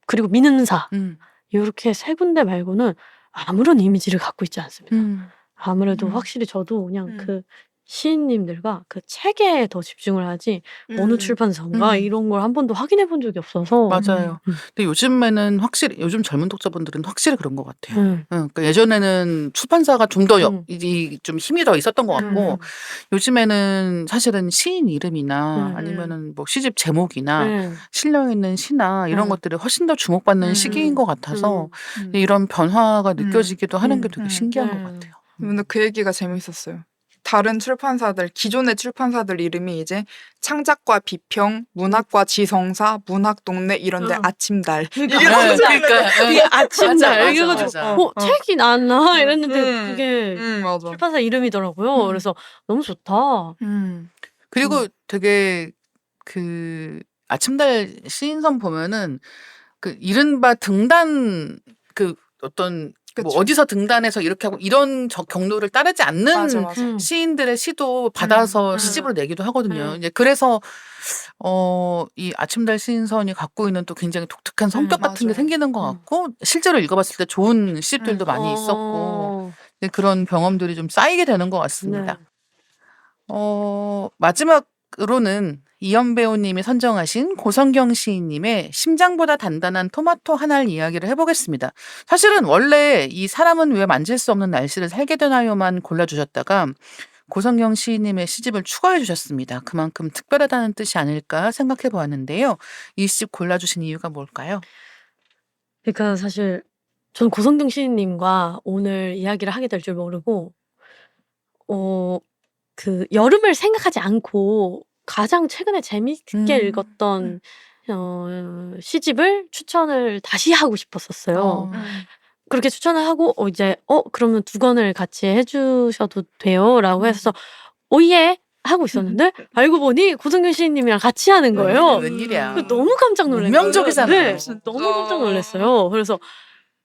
Speaker 3: 그리고 민음사
Speaker 1: 음.
Speaker 3: 요렇게 세 군데 말고는 아무런 이미지를 갖고 있지 않습니다. 아무래도
Speaker 2: 음.
Speaker 3: 확실히 저도 그냥 그 시인님들과 그 책에 더 집중을 하지 어느 출판사인가 이런 걸 한 번도 확인해 본 적이 없어서.
Speaker 1: 맞아요. 근데 요즘에는 확실히 요즘 젊은 독자분들은 확실히 그런 것 같아요. 그러니까 예전에는 출판사가 좀 더 좀 힘이 더 있었던 것 같고 요즘에는 사실은 시인 이름이나 아니면은 뭐 시집 제목이나 실려 있는 시나 이런 것들이 훨씬 더 주목받는 시기인 것 같아서 이런 변화가 느껴지기도 하는 게 되게 신기한 것 같아요.
Speaker 2: 근데 그 얘기가 재밌었어요. 다른 출판사들, 기존의 출판사들 이름이 이제 창작과 비평, 문학과 지성사, 문학동네 이런데 아침달.
Speaker 3: 그러니까
Speaker 1: 네, 그러니까
Speaker 3: 그게 아침달
Speaker 1: 맞아,
Speaker 3: 이래가지고
Speaker 1: 맞아.
Speaker 3: 책이 나왔나 이랬는데 그게
Speaker 2: 맞아.
Speaker 3: 출판사 이름이더라고요. 그래서 너무 좋다.
Speaker 1: 그리고 되게 그 아침달 시인선 보면은 그 이른바 등단 그 어떤 뭐
Speaker 2: 그쵸.
Speaker 1: 어디서 등단해서 이렇게 하고 이런 경로를 따르지 않는
Speaker 2: 맞아.
Speaker 1: 시인들의 시도 받아서 시집으로 내기도 하거든요. 이제 그래서 이 아침달 시인선이 갖고 있는 또 굉장히 독특한 성격 같은 게
Speaker 2: 맞아요.
Speaker 1: 생기는 것 같고 실제로 읽어봤을 때 좋은 시집들도 많이 있었고 이제 그런 경험들이 좀 쌓이게 되는 것 같습니다. 마지막으로는 이현 배우님이 선정하신 고성경 시인님의 심장보다 단단한 토마토 하나를 이야기를 해보겠습니다. 사실은 원래 이 사람은 왜 만질 수 없는 날씨를 살게 되나요만 골라주셨다가 고성경 시인님의 시집을 추가해 주셨습니다. 그만큼 특별하다는 뜻이 아닐까 생각해 보았는데요. 이 시집 골라주신 이유가 뭘까요?
Speaker 3: 그러니까 사실 전 고성경 시인님과 오늘 이야기를 하게 될 줄 모르고 그 여름을 생각하지 않고 가장 최근에 재밌게 읽었던 시집을 추천을 다시 하고 싶었었어요. 그렇게 추천을 하고 이제 그러면 2권을 같이 해 주셔도 돼요라고 해서 오예 하고 있었는데 알고 보니 고성균 시인님이랑 같이 하는 거예요.
Speaker 1: 웬일이야.
Speaker 3: 그 너무 깜짝 놀랐어요.
Speaker 1: 운명적이잖아요.
Speaker 3: 네,
Speaker 2: 진짜.
Speaker 3: 너무 깜짝 놀랐어요. 그래서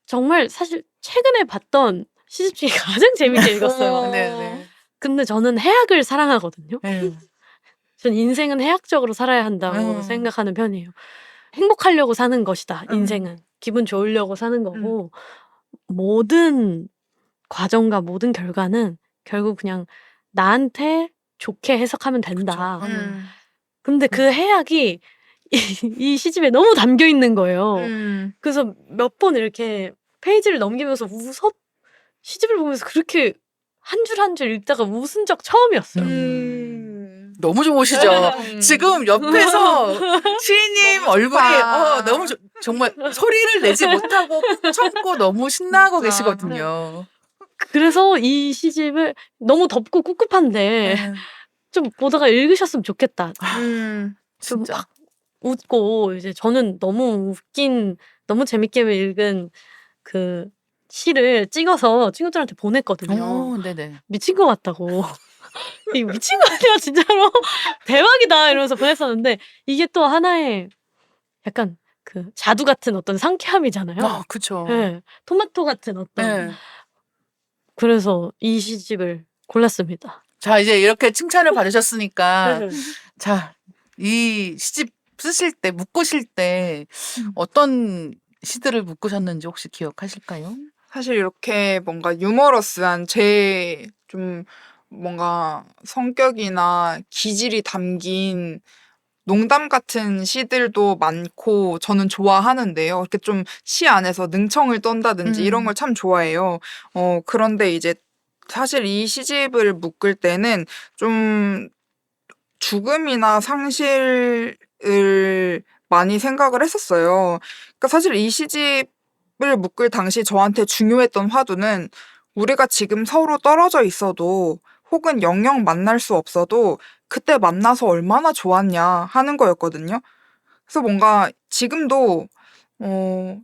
Speaker 3: 정말 사실 최근에 봤던 시집 중에 가장 재밌게 읽었어요.
Speaker 1: 네네.
Speaker 3: 근데 저는 해학을 사랑하거든요.
Speaker 1: 네.
Speaker 3: 전 인생은 해학적으로 살아야 한다고 생각하는 편이에요. 행복하려고 사는 것이다. 인생은 기분 좋으려고 사는 거고 모든 과정과 모든 결과는 결국 그냥 나한테 좋게 해석하면 된다. 근데 그 해학이 이 시집에 너무 담겨 있는 거예요. 그래서 몇 번 이렇게 페이지를 넘기면서 시집을 보면서 그렇게 한 줄 한 줄 읽다가 웃은 적 처음이었어요.
Speaker 1: 너무 좋으시죠? 지금 옆에서 시인님 얼굴이
Speaker 2: 좋다.
Speaker 1: 너무 정말 소리를 내지 못하고 꾹 참고 너무 신나고
Speaker 2: 진짜.
Speaker 1: 계시거든요.
Speaker 3: 그래서 이 시집을 너무 덥고 꿉꿉한데
Speaker 1: 네.
Speaker 3: 좀 보다가 읽으셨으면 좋겠다.
Speaker 2: 음.
Speaker 3: 좀
Speaker 1: 진짜.
Speaker 3: 막 웃고 이제 저는 너무 너무 재밌게 읽은 그 시를 찍어서 친구들한테 보냈거든요.
Speaker 1: 네네.
Speaker 3: 미친 것 같다고. 이거 미친 거 아니야 진짜로 대박이다 이러면서 보냈었는데 이게 또 하나의 약간 그 자두 같은 어떤 상쾌함이잖아요.
Speaker 1: 그쵸.
Speaker 3: 네, 토마토 같은 어떤.
Speaker 1: 네.
Speaker 3: 그래서 이 시집을 골랐습니다.
Speaker 1: 자, 이제 이렇게 칭찬을 받으셨으니까,
Speaker 3: 네.
Speaker 1: 자, 이 시집 쓰실 때, 묶으실 때,
Speaker 2: 음.
Speaker 1: 어떤 시들을 묶으셨는지 혹시 기억하실까요?
Speaker 2: 사실 이렇게 뭔가 유머러스한 제 좀 뭔가 성격이나 기질이 담긴 농담 같은 시들도 많고 저는 좋아하는데요. 이렇게 좀 시 안에서 능청을 떤다든지 이런 걸 참 좋아해요. 그런데 이제 사실 이 시집을 묶을 때는 좀 죽음이나 상실을 많이 생각을 했었어요. 그러니까 사실 이 시집을 묶을 당시 저한테 중요했던 화두는 우리가 지금 서로 떨어져 있어도 혹은 영영 만날 수 없어도 그때 만나서 얼마나 좋았냐 하는 거였거든요. 그래서 뭔가 지금도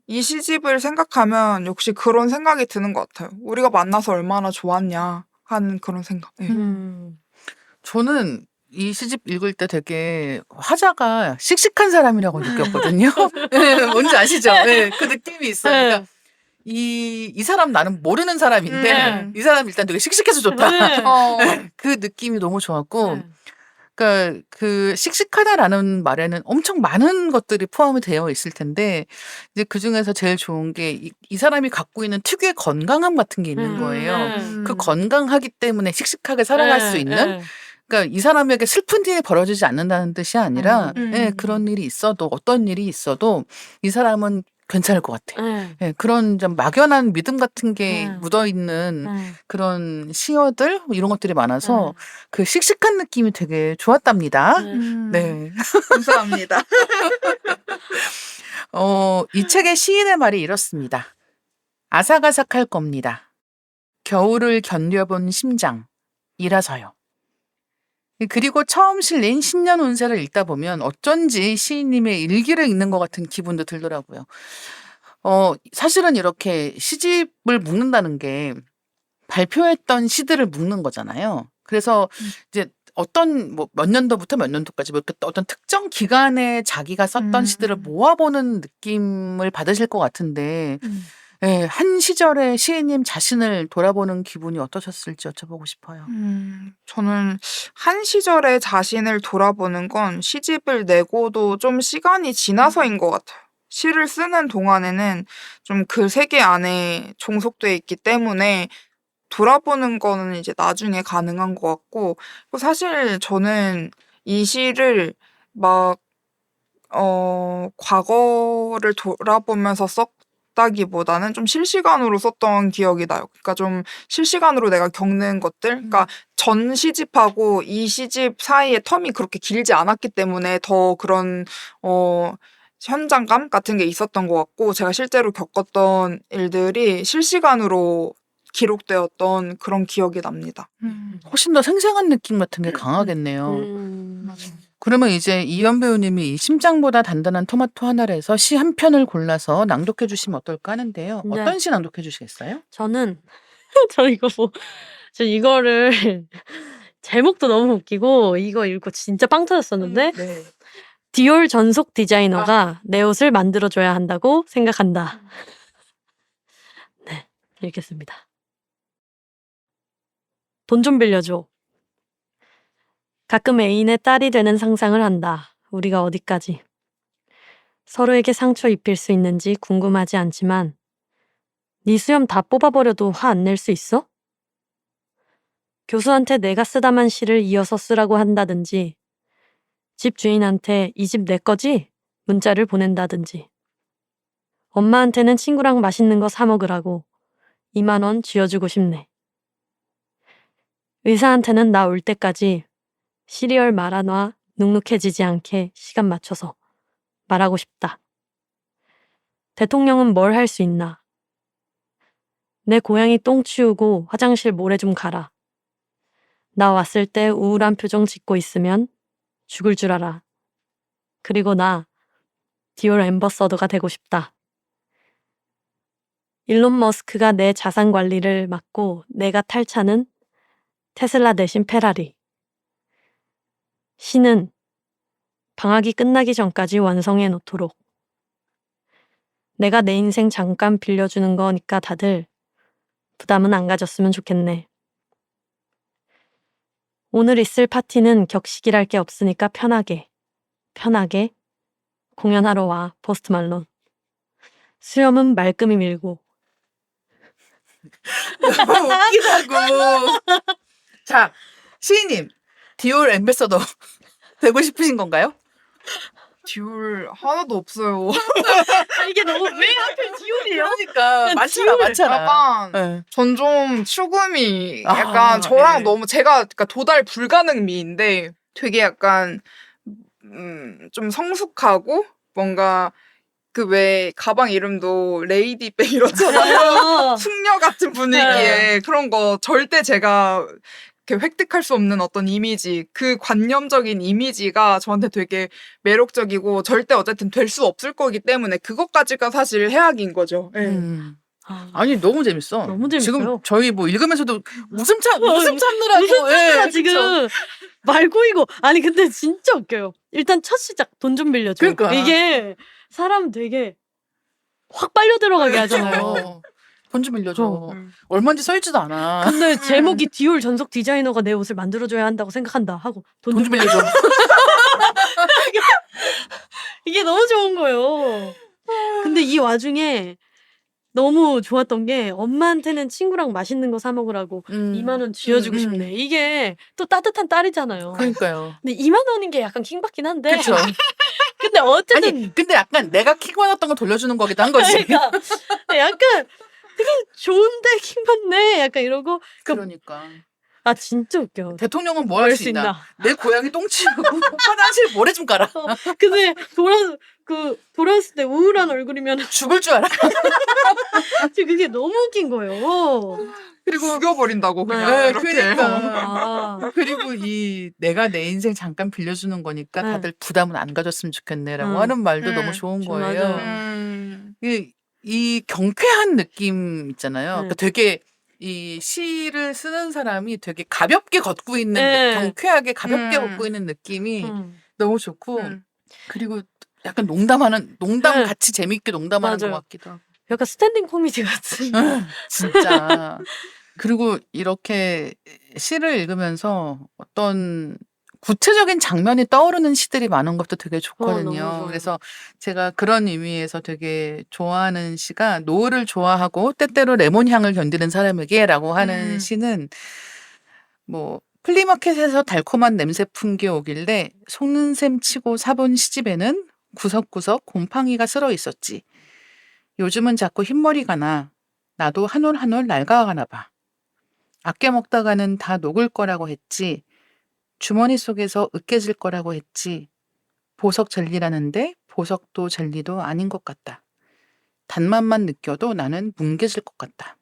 Speaker 2: 이 시집을 생각하면 역시 그런 생각이 드는 것 같아요. 우리가 만나서 얼마나 좋았냐 하는 그런 생각. 네.
Speaker 1: 저는 이 시집 읽을 때 되게 화자가 씩씩한 사람이라고 느꼈거든요. 네, 뭔지 아시죠? 네, 그 느낌이 있어요. 그러니까 이 사람 나는 모르는 사람인데 이 사람 일단 되게 씩씩해서 좋다.
Speaker 3: 네.
Speaker 1: 네, 그 느낌이 너무 좋았고
Speaker 3: 네.
Speaker 1: 그러니까 그 씩씩하다라는 말에는 엄청 많은 것들이 포함이 되어 있을 텐데 이제 그중에서 제일 좋은 게 이 사람이 갖고 있는 특유의 건강함 같은 게 있는 거예요. 그 건강하기 때문에 씩씩하게 살아갈 수 있는 그러니까 이 사람에게 슬픈 일이 벌어지지 않는다는 뜻이 아니라 예, 그런 일이 있어도 어떤 일이 있어도 이 사람은 괜찮을 것 같아. 예, 그런 좀 막연한 믿음 같은 게 묻어있는 그런 시어들 이런 것들이 많아서 그 씩씩한 느낌이 되게 좋았답니다. 네.
Speaker 2: 감사합니다.
Speaker 1: 이 책의 시인의 말이 이렇습니다. 아삭아삭할 겁니다. 겨울을 견뎌본 심장이라서요. 그리고 처음 실린 신년 운세를 읽다 보면 어쩐지 시인님의 일기를 읽는 것 같은 기분도 들더라고요. 사실은 이렇게 시집을 묶는다는 게 발표했던 시들을 묶는 거잖아요. 그래서 이제 어떤 뭐 몇 년도부터 몇 년도까지 뭐 이렇게 어떤 특정 기간에 자기가 썼던 시들을 모아보는 느낌을 받으실 것 같은데 예, 한 시절의 시인님 자신을 돌아보는 기분이 어떠셨을지 여쭤보고 싶어요.
Speaker 2: 저는 한 시절의 자신을 돌아보는 건 시집을 내고도 좀 시간이 지나서인 것 같아요. 시를 쓰는 동안에는 좀 그 세계 안에 종속돼 있기 때문에 돌아보는 거는 이제 나중에 가능한 것 같고, 또 사실 저는 이 시를 막, 과거를 돌아보면서 썼다기보다는 좀 실시간으로 썼던 기억이 나요. 그러니까 좀 실시간으로 내가 겪는 것들, 그러니까 전 시집하고 이 시집 사이의 텀이 그렇게 길지 않았기 때문에 더 그런, 현장감 같은 게 있었던 것 같고, 제가 실제로 겪었던 일들이 실시간으로 기록되었던 그런 기억이 납니다.
Speaker 1: 훨씬 더 생생한 느낌 같은 게 강하겠네요. 그러면 이제 이연 배우님이 이 심장보다 단단한 토마토 하나를 해서 시 한 편을 골라서 낭독해 주시면 어떨까 하는데요.
Speaker 3: 네.
Speaker 1: 어떤 시 낭독해 주시겠어요?
Speaker 3: 저는 저 이거를 제목도 너무 웃기고 이거 읽고 진짜 빵 터졌었는데
Speaker 1: 네.
Speaker 3: 디올 전속 디자이너가 내 옷을 만들어줘야 한다고 생각한다. 네, 읽겠습니다. 돈 좀 빌려줘. 가끔 애인의 딸이 되는 상상을 한다. 우리가 어디까지. 서로에게 상처 입힐 수 있는지 궁금하지 않지만 네 수염 다 뽑아버려도 화 안 낼 수 있어? 교수한테 내가 쓰다만 시를 이어서 쓰라고 한다든지 집 주인한테 이 집 내 거지? 문자를 보낸다든지 엄마한테는 친구랑 맛있는 거 사 먹으라고 2만 원 쥐어주고 싶네. 의사한테는 나 올 때까지 시리얼 말아놔 눅눅해지지 않게 시간 맞춰서 말하고 싶다. 대통령은 뭘 할 수 있나? 내 고양이 똥 치우고 화장실 모래 좀 가라. 나 왔을 때 우울한 표정 짓고 있으면 죽을 줄 알아. 그리고 나 디올 앰버서더가 되고 싶다. 일론 머스크가 내 자산 관리를 맡고 내가 탈 차는 테슬라 대신 페라리. 시는 방학이 끝나기 전까지 완성해 놓도록. 내가 내 인생 잠깐 빌려주는 거니까 다들 부담은 안 가졌으면 좋겠네. 오늘 있을 파티는 격식이랄 게 없으니까 편하게 공연하러 와, 포스트 말론. 수염은 말끔히 밀고.
Speaker 1: 너무 웃기다고. 자, 시인님, 디올 앰베서더 되고 싶으신 건가요?
Speaker 2: 디올 하나도 없어요.
Speaker 3: 이게 너무 왜 하필 디올이에요?
Speaker 1: 그러니까 많잖아.
Speaker 2: 약간
Speaker 1: 네.
Speaker 2: 전 좀 추구미
Speaker 1: 아,
Speaker 2: 약간 저랑
Speaker 1: 네.
Speaker 2: 너무 제가 그러니까 도달 불가능 미인데 되게 약간 좀 성숙하고 뭔가 그 왜 가방 이름도 레이디백 이렇잖아요. 숙녀 같은 분위기에 그런 거 절대 제가 이렇게 획득할 수 없는 어떤 이미지, 그 관념적인 이미지가 저한테 되게 매력적이고 절대 어쨌든 될 수 없을 거기 때문에 그것까지가 사실 해악인 거죠. 예.
Speaker 1: 아니 너무 재밌어.
Speaker 3: 너무 재밌어요.
Speaker 1: 지금 저희 뭐 읽으면서도 웃음 참느라고.
Speaker 3: 무슨
Speaker 1: 예,
Speaker 3: 지금
Speaker 1: 그쵸?
Speaker 3: 말 고이고. 아니 근데 진짜 웃겨요. 일단 첫 시작 돈 좀 빌려줘.
Speaker 1: 그러니까.
Speaker 3: 이게 사람 되게 확 빨려 들어가게 하잖아요.
Speaker 1: 돈 좀 빌려줘.
Speaker 3: 어.
Speaker 1: 얼마인지 써있지도 않아.
Speaker 3: 근데 제목이 디올 전속 디자이너가 내 옷을 만들어줘야 한다고 생각한다 하고 돈
Speaker 1: 돈
Speaker 3: 좀
Speaker 1: 좀 빌려줘.
Speaker 3: 이게 너무 좋은 거예요. 근데 이 와중에 너무 좋았던 게 엄마한테는 친구랑 맛있는 거 사 먹으라고 2만 원 쥐어주고 싶네. 이게 또 따뜻한 딸이잖아요.
Speaker 1: 그러니까요.
Speaker 3: 근데 2만 원인 게 약간 킹받긴 한데.
Speaker 1: 그렇죠.
Speaker 3: 근데 어쨌든
Speaker 1: 아니 근데 약간 내가 킥 받았던 거 돌려주는 거기도 한 거지.
Speaker 3: 그러니까 약간 되게 좋은데 킹받네. 약간 이러고
Speaker 1: 그러니까
Speaker 3: 아 진짜 웃겨.
Speaker 1: 대통령은 뭐 할 수 있나? 내 고양이 똥 치우고 화장실 모래 좀 깔아.
Speaker 3: 근데 돌아왔을 때 우울한 얼굴이면
Speaker 1: 죽을 줄 알아.
Speaker 3: 그게 너무 웃긴 거예요.
Speaker 2: 그리고 죽여버린다고 그냥
Speaker 1: 네,
Speaker 2: 이렇게.
Speaker 1: 그러니까.
Speaker 3: 아,
Speaker 1: 그리고 이 내가 내 인생 잠깐 빌려주는 거니까
Speaker 3: 네.
Speaker 1: 다들 부담은 안 가졌으면 좋겠네라고
Speaker 3: 음.
Speaker 1: 하는 말도
Speaker 2: 음.
Speaker 1: 너무 좋은
Speaker 3: 맞아.
Speaker 1: 거예요.
Speaker 2: 음.
Speaker 1: 이 경쾌한 느낌 있잖아요.
Speaker 3: 네.
Speaker 1: 그러니까 되게 이 시를 쓰는 사람이 되게 가볍게 걷고 있는
Speaker 3: 네.
Speaker 1: 경쾌하게 가볍게
Speaker 2: 음.
Speaker 1: 걷고 있는 느낌이
Speaker 3: 음.
Speaker 1: 너무 좋고
Speaker 2: 음.
Speaker 1: 그리고 약간 농담
Speaker 3: 네.
Speaker 1: 같이 재밌게 농담하는
Speaker 3: 맞아요.
Speaker 1: 것 같기도 하고.
Speaker 3: 약간 스탠딩 코미디 같은.
Speaker 1: 진짜. 그리고 이렇게 시를 읽으면서 어떤 구체적인 장면이 떠오르는 시들이 많은 것도 되게
Speaker 3: 너무
Speaker 1: 좋거든요.
Speaker 3: 좋아요.
Speaker 1: 그래서 제가 그런 의미에서 되게 좋아하는 시가 노을을 좋아하고 때때로 레몬 향을 견디는 사람에게라고 하는 시는 뭐 플리마켓에서 달콤한 냄새 풍겨 오길래 속는 셈 치고 사본 시집에는 구석구석 곰팡이가 쓸어 있었지. 요즘은 자꾸 흰머리가 나. 나도 한 올 한 올 낡아가나 봐. 아껴 먹다가는 다 녹을 거라고 했지. 주머니 속에서 으깨질 거라고 했지. 보석 젤리라는데 보석도 젤리도 아닌 것 같다. 단맛만 느껴도 나는 뭉개질 것 같다.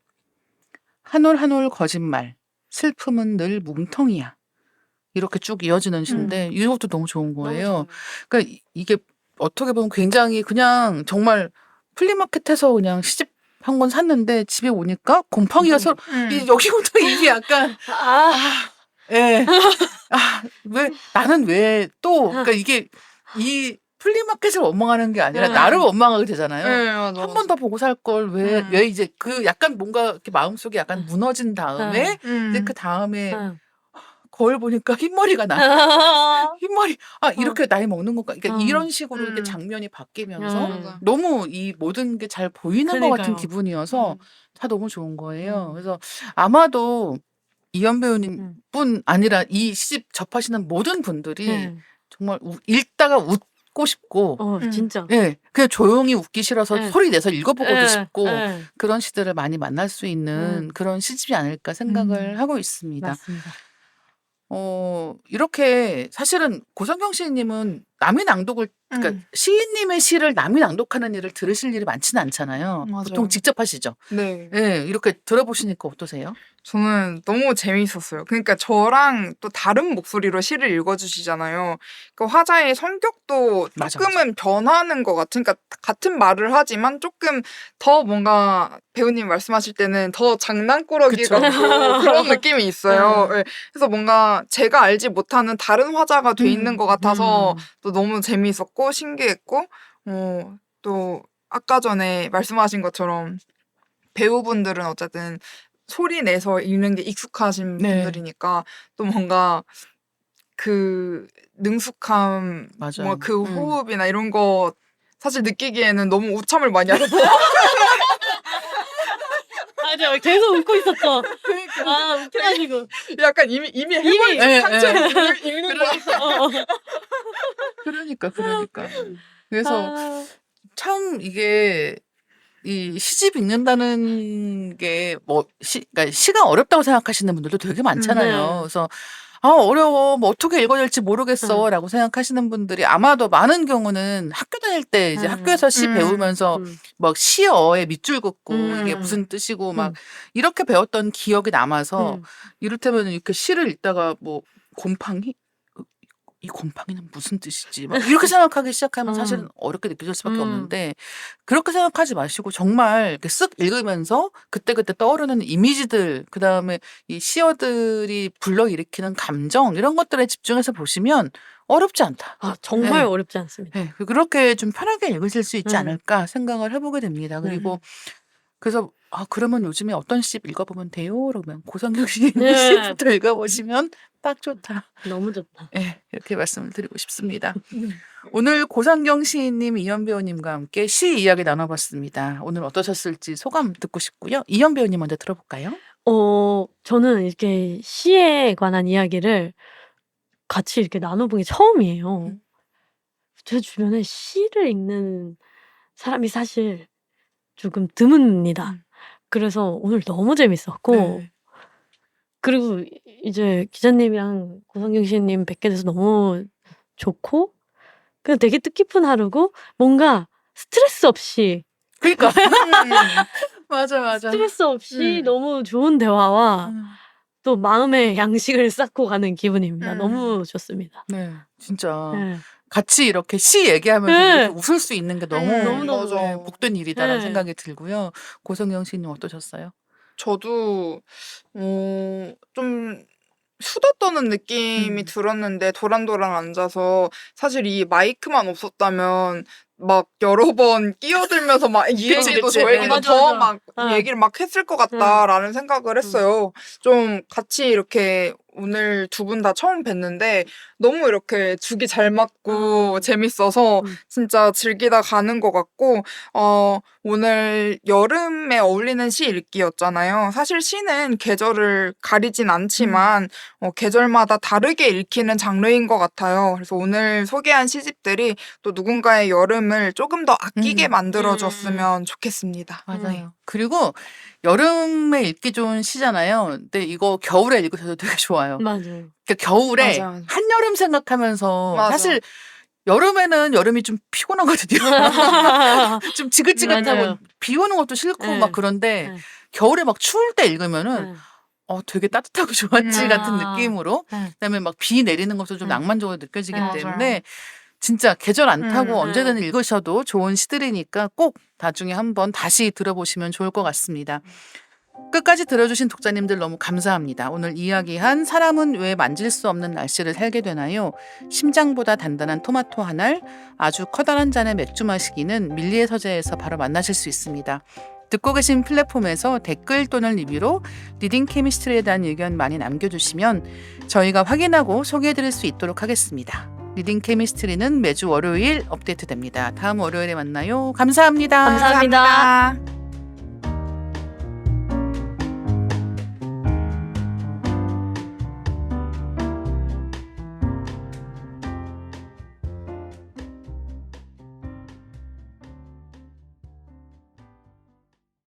Speaker 1: 한 올 한 올 거짓말. 슬픔은 늘 뭉텅이야. 이렇게 쭉 이어지는 시인데 이것도 너무 좋은 거예요.
Speaker 3: 너무 좋아요.
Speaker 1: 그러니까 이게 어떻게 보면 굉장히 그냥 정말 플리마켓에서 그냥 시집 한 권 샀는데 집에 오니까 곰팡이가 서로 여기부터 입이 약간 예. 왜 나는 왜 또 그러니까 이게 이 플리마켓을 원망하는 게 아니라 나를 원망하게 되잖아요.
Speaker 2: 네, 맞아,
Speaker 1: 한 번 더 보고 살 걸 왜 이제 그 약간 뭔가 이렇게 마음속에 약간 무너진 다음에 이제 그 다음에 거울 보니까 흰머리가 나. 흰머리 이렇게 나이 먹는 건가? 그러니까 이런 식으로 이렇게 장면이 바뀌면서
Speaker 2: 맞아.
Speaker 1: 너무 이 모든 게 잘 보이는 것 같은
Speaker 3: 그러니까요.
Speaker 1: 기분이어서 다 너무 좋은 거예요. 그래서 아마도 이현 배우님 뿐 아니라 이 시집 접하시는 모든 분들이 정말 읽다가 웃고 싶고
Speaker 3: 진짜.
Speaker 1: 예, 그냥 조용히 웃기 싫어서
Speaker 3: 네.
Speaker 1: 소리 내서 읽어보고도 싶고
Speaker 3: 네.
Speaker 1: 그런 시들을 많이 만날 수 있는 그런 시집이 아닐까 생각을 하고 있습니다.
Speaker 3: 맞습니다.
Speaker 1: 이렇게 사실은 고성경 시인님은 남의 낭독을 그러니까 시인님의 시를 남이 낭독하는 일을 들으실 일이 많지는 않잖아요.
Speaker 2: 맞아요.
Speaker 1: 보통 직접 하시죠.
Speaker 2: 네.
Speaker 1: 네, 이렇게 들어보시니까 어떠세요?
Speaker 2: 저는 너무 재미있었어요. 그러니까 저랑 또 다른 목소리로 시를 읽어주시잖아요. 그 화자의 성격도
Speaker 1: 맞아,
Speaker 2: 조금은 변하는 것 같은, 그러니까 같은 말을 하지만 조금 더 뭔가 배우님 말씀하실 때는 더 장난꾸러기
Speaker 1: 그쵸.
Speaker 2: 같고 그런 느낌이 있어요. 네. 그래서 뭔가 제가 알지 못하는 다른 화자가 돼 있는 것 같아서 또 너무 재미있었고 신기했고, 또 아까 전에 말씀하신 것처럼 배우분들은 어쨌든 소리 내서 읽는 게 익숙하신
Speaker 1: 네.
Speaker 2: 분들이니까 또 뭔가 그 능숙함,
Speaker 1: 맞아.
Speaker 2: 뭔가 그 호흡이나 이런 거 사실 느끼기에는 너무 우참을 많이 하셔서
Speaker 3: 맞아요. 계속 웃고 있었죠.
Speaker 1: 그러니까.
Speaker 3: 아, 웃겨가지고.
Speaker 2: 약간 이미 해버린
Speaker 1: 네,
Speaker 2: 상처를 읽는 거.
Speaker 1: 그러니까. 그래서
Speaker 3: 아,
Speaker 1: 참 이게 이 시집 읽는다는 게 뭐 그러니까 시가 어렵다고 생각하시는 분들도 되게 많잖아요.
Speaker 3: 네.
Speaker 1: 그래서 어려워. 뭐 어떻게 읽어야 될지 모르겠어라고 생각하시는 분들이 아마도 많은 경우는 학교 다닐 때 이제 학교에서 시 배우면서 막 시어의 밑줄 긋고 이게 무슨 뜻이고 막 이렇게 배웠던 기억이 남아서 이를테면 이렇게 시를 읽다가 뭐 곰팡이? 이 곰팡이는 무슨 뜻이지? 막 이렇게 생각하기 시작하면 사실은 어렵게 느껴질 수밖에 없는데 그렇게 생각하지 마시고 정말 이렇게 쓱 읽으면서 그때그때 떠오르는 이미지들 그다음에 이 시어들이 불러일으키는 감정 이런 것들에 집중해서 보시면 어렵지 않다.
Speaker 3: 아, 정말
Speaker 1: 네.
Speaker 3: 어렵지 않습니다.
Speaker 1: 네, 그렇게 좀 편하게 읽으실 수 있지
Speaker 3: 네.
Speaker 1: 않을까 생각을 해보게 됩니다. 그리고 그래서 그러면 요즘에 어떤 시 읽어보면 돼요? 그러면 고성경 시인의
Speaker 3: 네.
Speaker 1: 시부터 읽어보시면 딱 좋다.
Speaker 3: 너무 좋다.
Speaker 1: 네, 이렇게 말씀을 드리고 싶습니다. 오늘 고성경 시인님, 이현 배우님과 함께 시 이야기 나눠봤습니다. 오늘 어떠셨을지 소감 듣고 싶고요. 이현 배우님 먼저 들어볼까요?
Speaker 3: 저는 이렇게 시에 관한 이야기를 같이 이렇게 나눠본 게 처음이에요. 제 주변에 시를 읽는 사람이 사실 조금 드뭅니다. 그래서 오늘 너무 재밌었고,
Speaker 1: 네.
Speaker 3: 그리고 이제 기자님이랑 고성경 시인님 뵙게 돼서 너무 좋고, 그냥 되게 뜻깊은 하루고, 뭔가 스트레스 없이,
Speaker 1: 그러니까 맞아.
Speaker 3: 스트레스 없이 너무 좋은 대화와 또 마음의 양식을 쌓고 가는 기분입니다. 너무 좋습니다.
Speaker 1: 네, 진짜
Speaker 3: 네.
Speaker 1: 같이 이렇게 시 얘기하면서
Speaker 3: 네.
Speaker 1: 이렇게 웃을 수 있는 게 너무
Speaker 3: 너무너무
Speaker 1: 네, 복된 일이다라는
Speaker 3: 네.
Speaker 1: 생각이 들고요. 고성경 시인님 어떠셨어요?
Speaker 2: 저도 좀 수다 떠는 느낌이 들었는데 도란도란 앉아서 사실 이 마이크만 없었다면 막 여러 번 끼어들면서 막 이
Speaker 1: 그치,
Speaker 2: 얘기도
Speaker 1: 그치.
Speaker 2: 저 얘기도
Speaker 3: 맞아,
Speaker 2: 더
Speaker 3: 맞아.
Speaker 2: 막 얘기를 막 했을 것 같다라는 생각을 했어요. 좀 같이 이렇게 오늘 두 분 다 처음 뵀는데 너무 이렇게 죽이 잘 맞고 재밌어서 진짜 즐기다 가는 것 같고 오늘 여름에 어울리는 시 읽기였잖아요. 사실 시는 계절을 가리진 않지만 계절마다 다르게 읽히는 장르인 것 같아요. 그래서 오늘 소개한 시집들이 또 누군가의 여름을 조금 더 아끼게 만들어줬으면 좋겠습니다.
Speaker 1: 맞아요. 그리고 여름에 읽기 좋은 시잖아요. 근데 이거 겨울에 읽으셔도 되게 좋아요.
Speaker 3: 맞아요.
Speaker 1: 그러니까 겨울에
Speaker 2: 맞아.
Speaker 1: 한여름 생각하면서
Speaker 2: 맞아.
Speaker 1: 사실 여름에는 여름이 좀 피곤하거든요. 좀 지긋지긋하고
Speaker 3: 맞아요.
Speaker 1: 비 오는 것도 싫고
Speaker 3: 네.
Speaker 1: 막 그런데
Speaker 3: 네.
Speaker 1: 겨울에 막 추울 때 읽으면은
Speaker 3: 네.
Speaker 1: 되게 따뜻하고 좋았지 같은 느낌으로
Speaker 3: 네.
Speaker 1: 그다음에 막 비 내리는 것도 좀 낭만적으로 느껴지기
Speaker 3: 네.
Speaker 1: 때문에 진짜 계절 안 타고
Speaker 3: 네.
Speaker 1: 언제든 읽으셔도 좋은 시들이니까 꼭 나중에 한번 다시 들어보시면 좋을 것 같습니다. 끝까지 들어주신 독자님들 너무 감사합니다. 오늘 이야기한 사람은 왜 만질 수 없는 날씨를 살게 되나요? 심장보다 단단한 토마토 한 알, 아주 커다란 잔의 맥주 마시기는 밀리의 서재에서 바로 만나실 수 있습니다. 듣고 계신 플랫폼에서 댓글 또는 리뷰로 리딩 케미스트리에 대한 의견 많이 남겨주시면 저희가 확인하고 소개해드릴 수 있도록 하겠습니다. 리딩 케미스트리는 매주 월요일 업데이트됩니다. 다음 월요일에 만나요. 감사합니다.
Speaker 3: 감사합니다.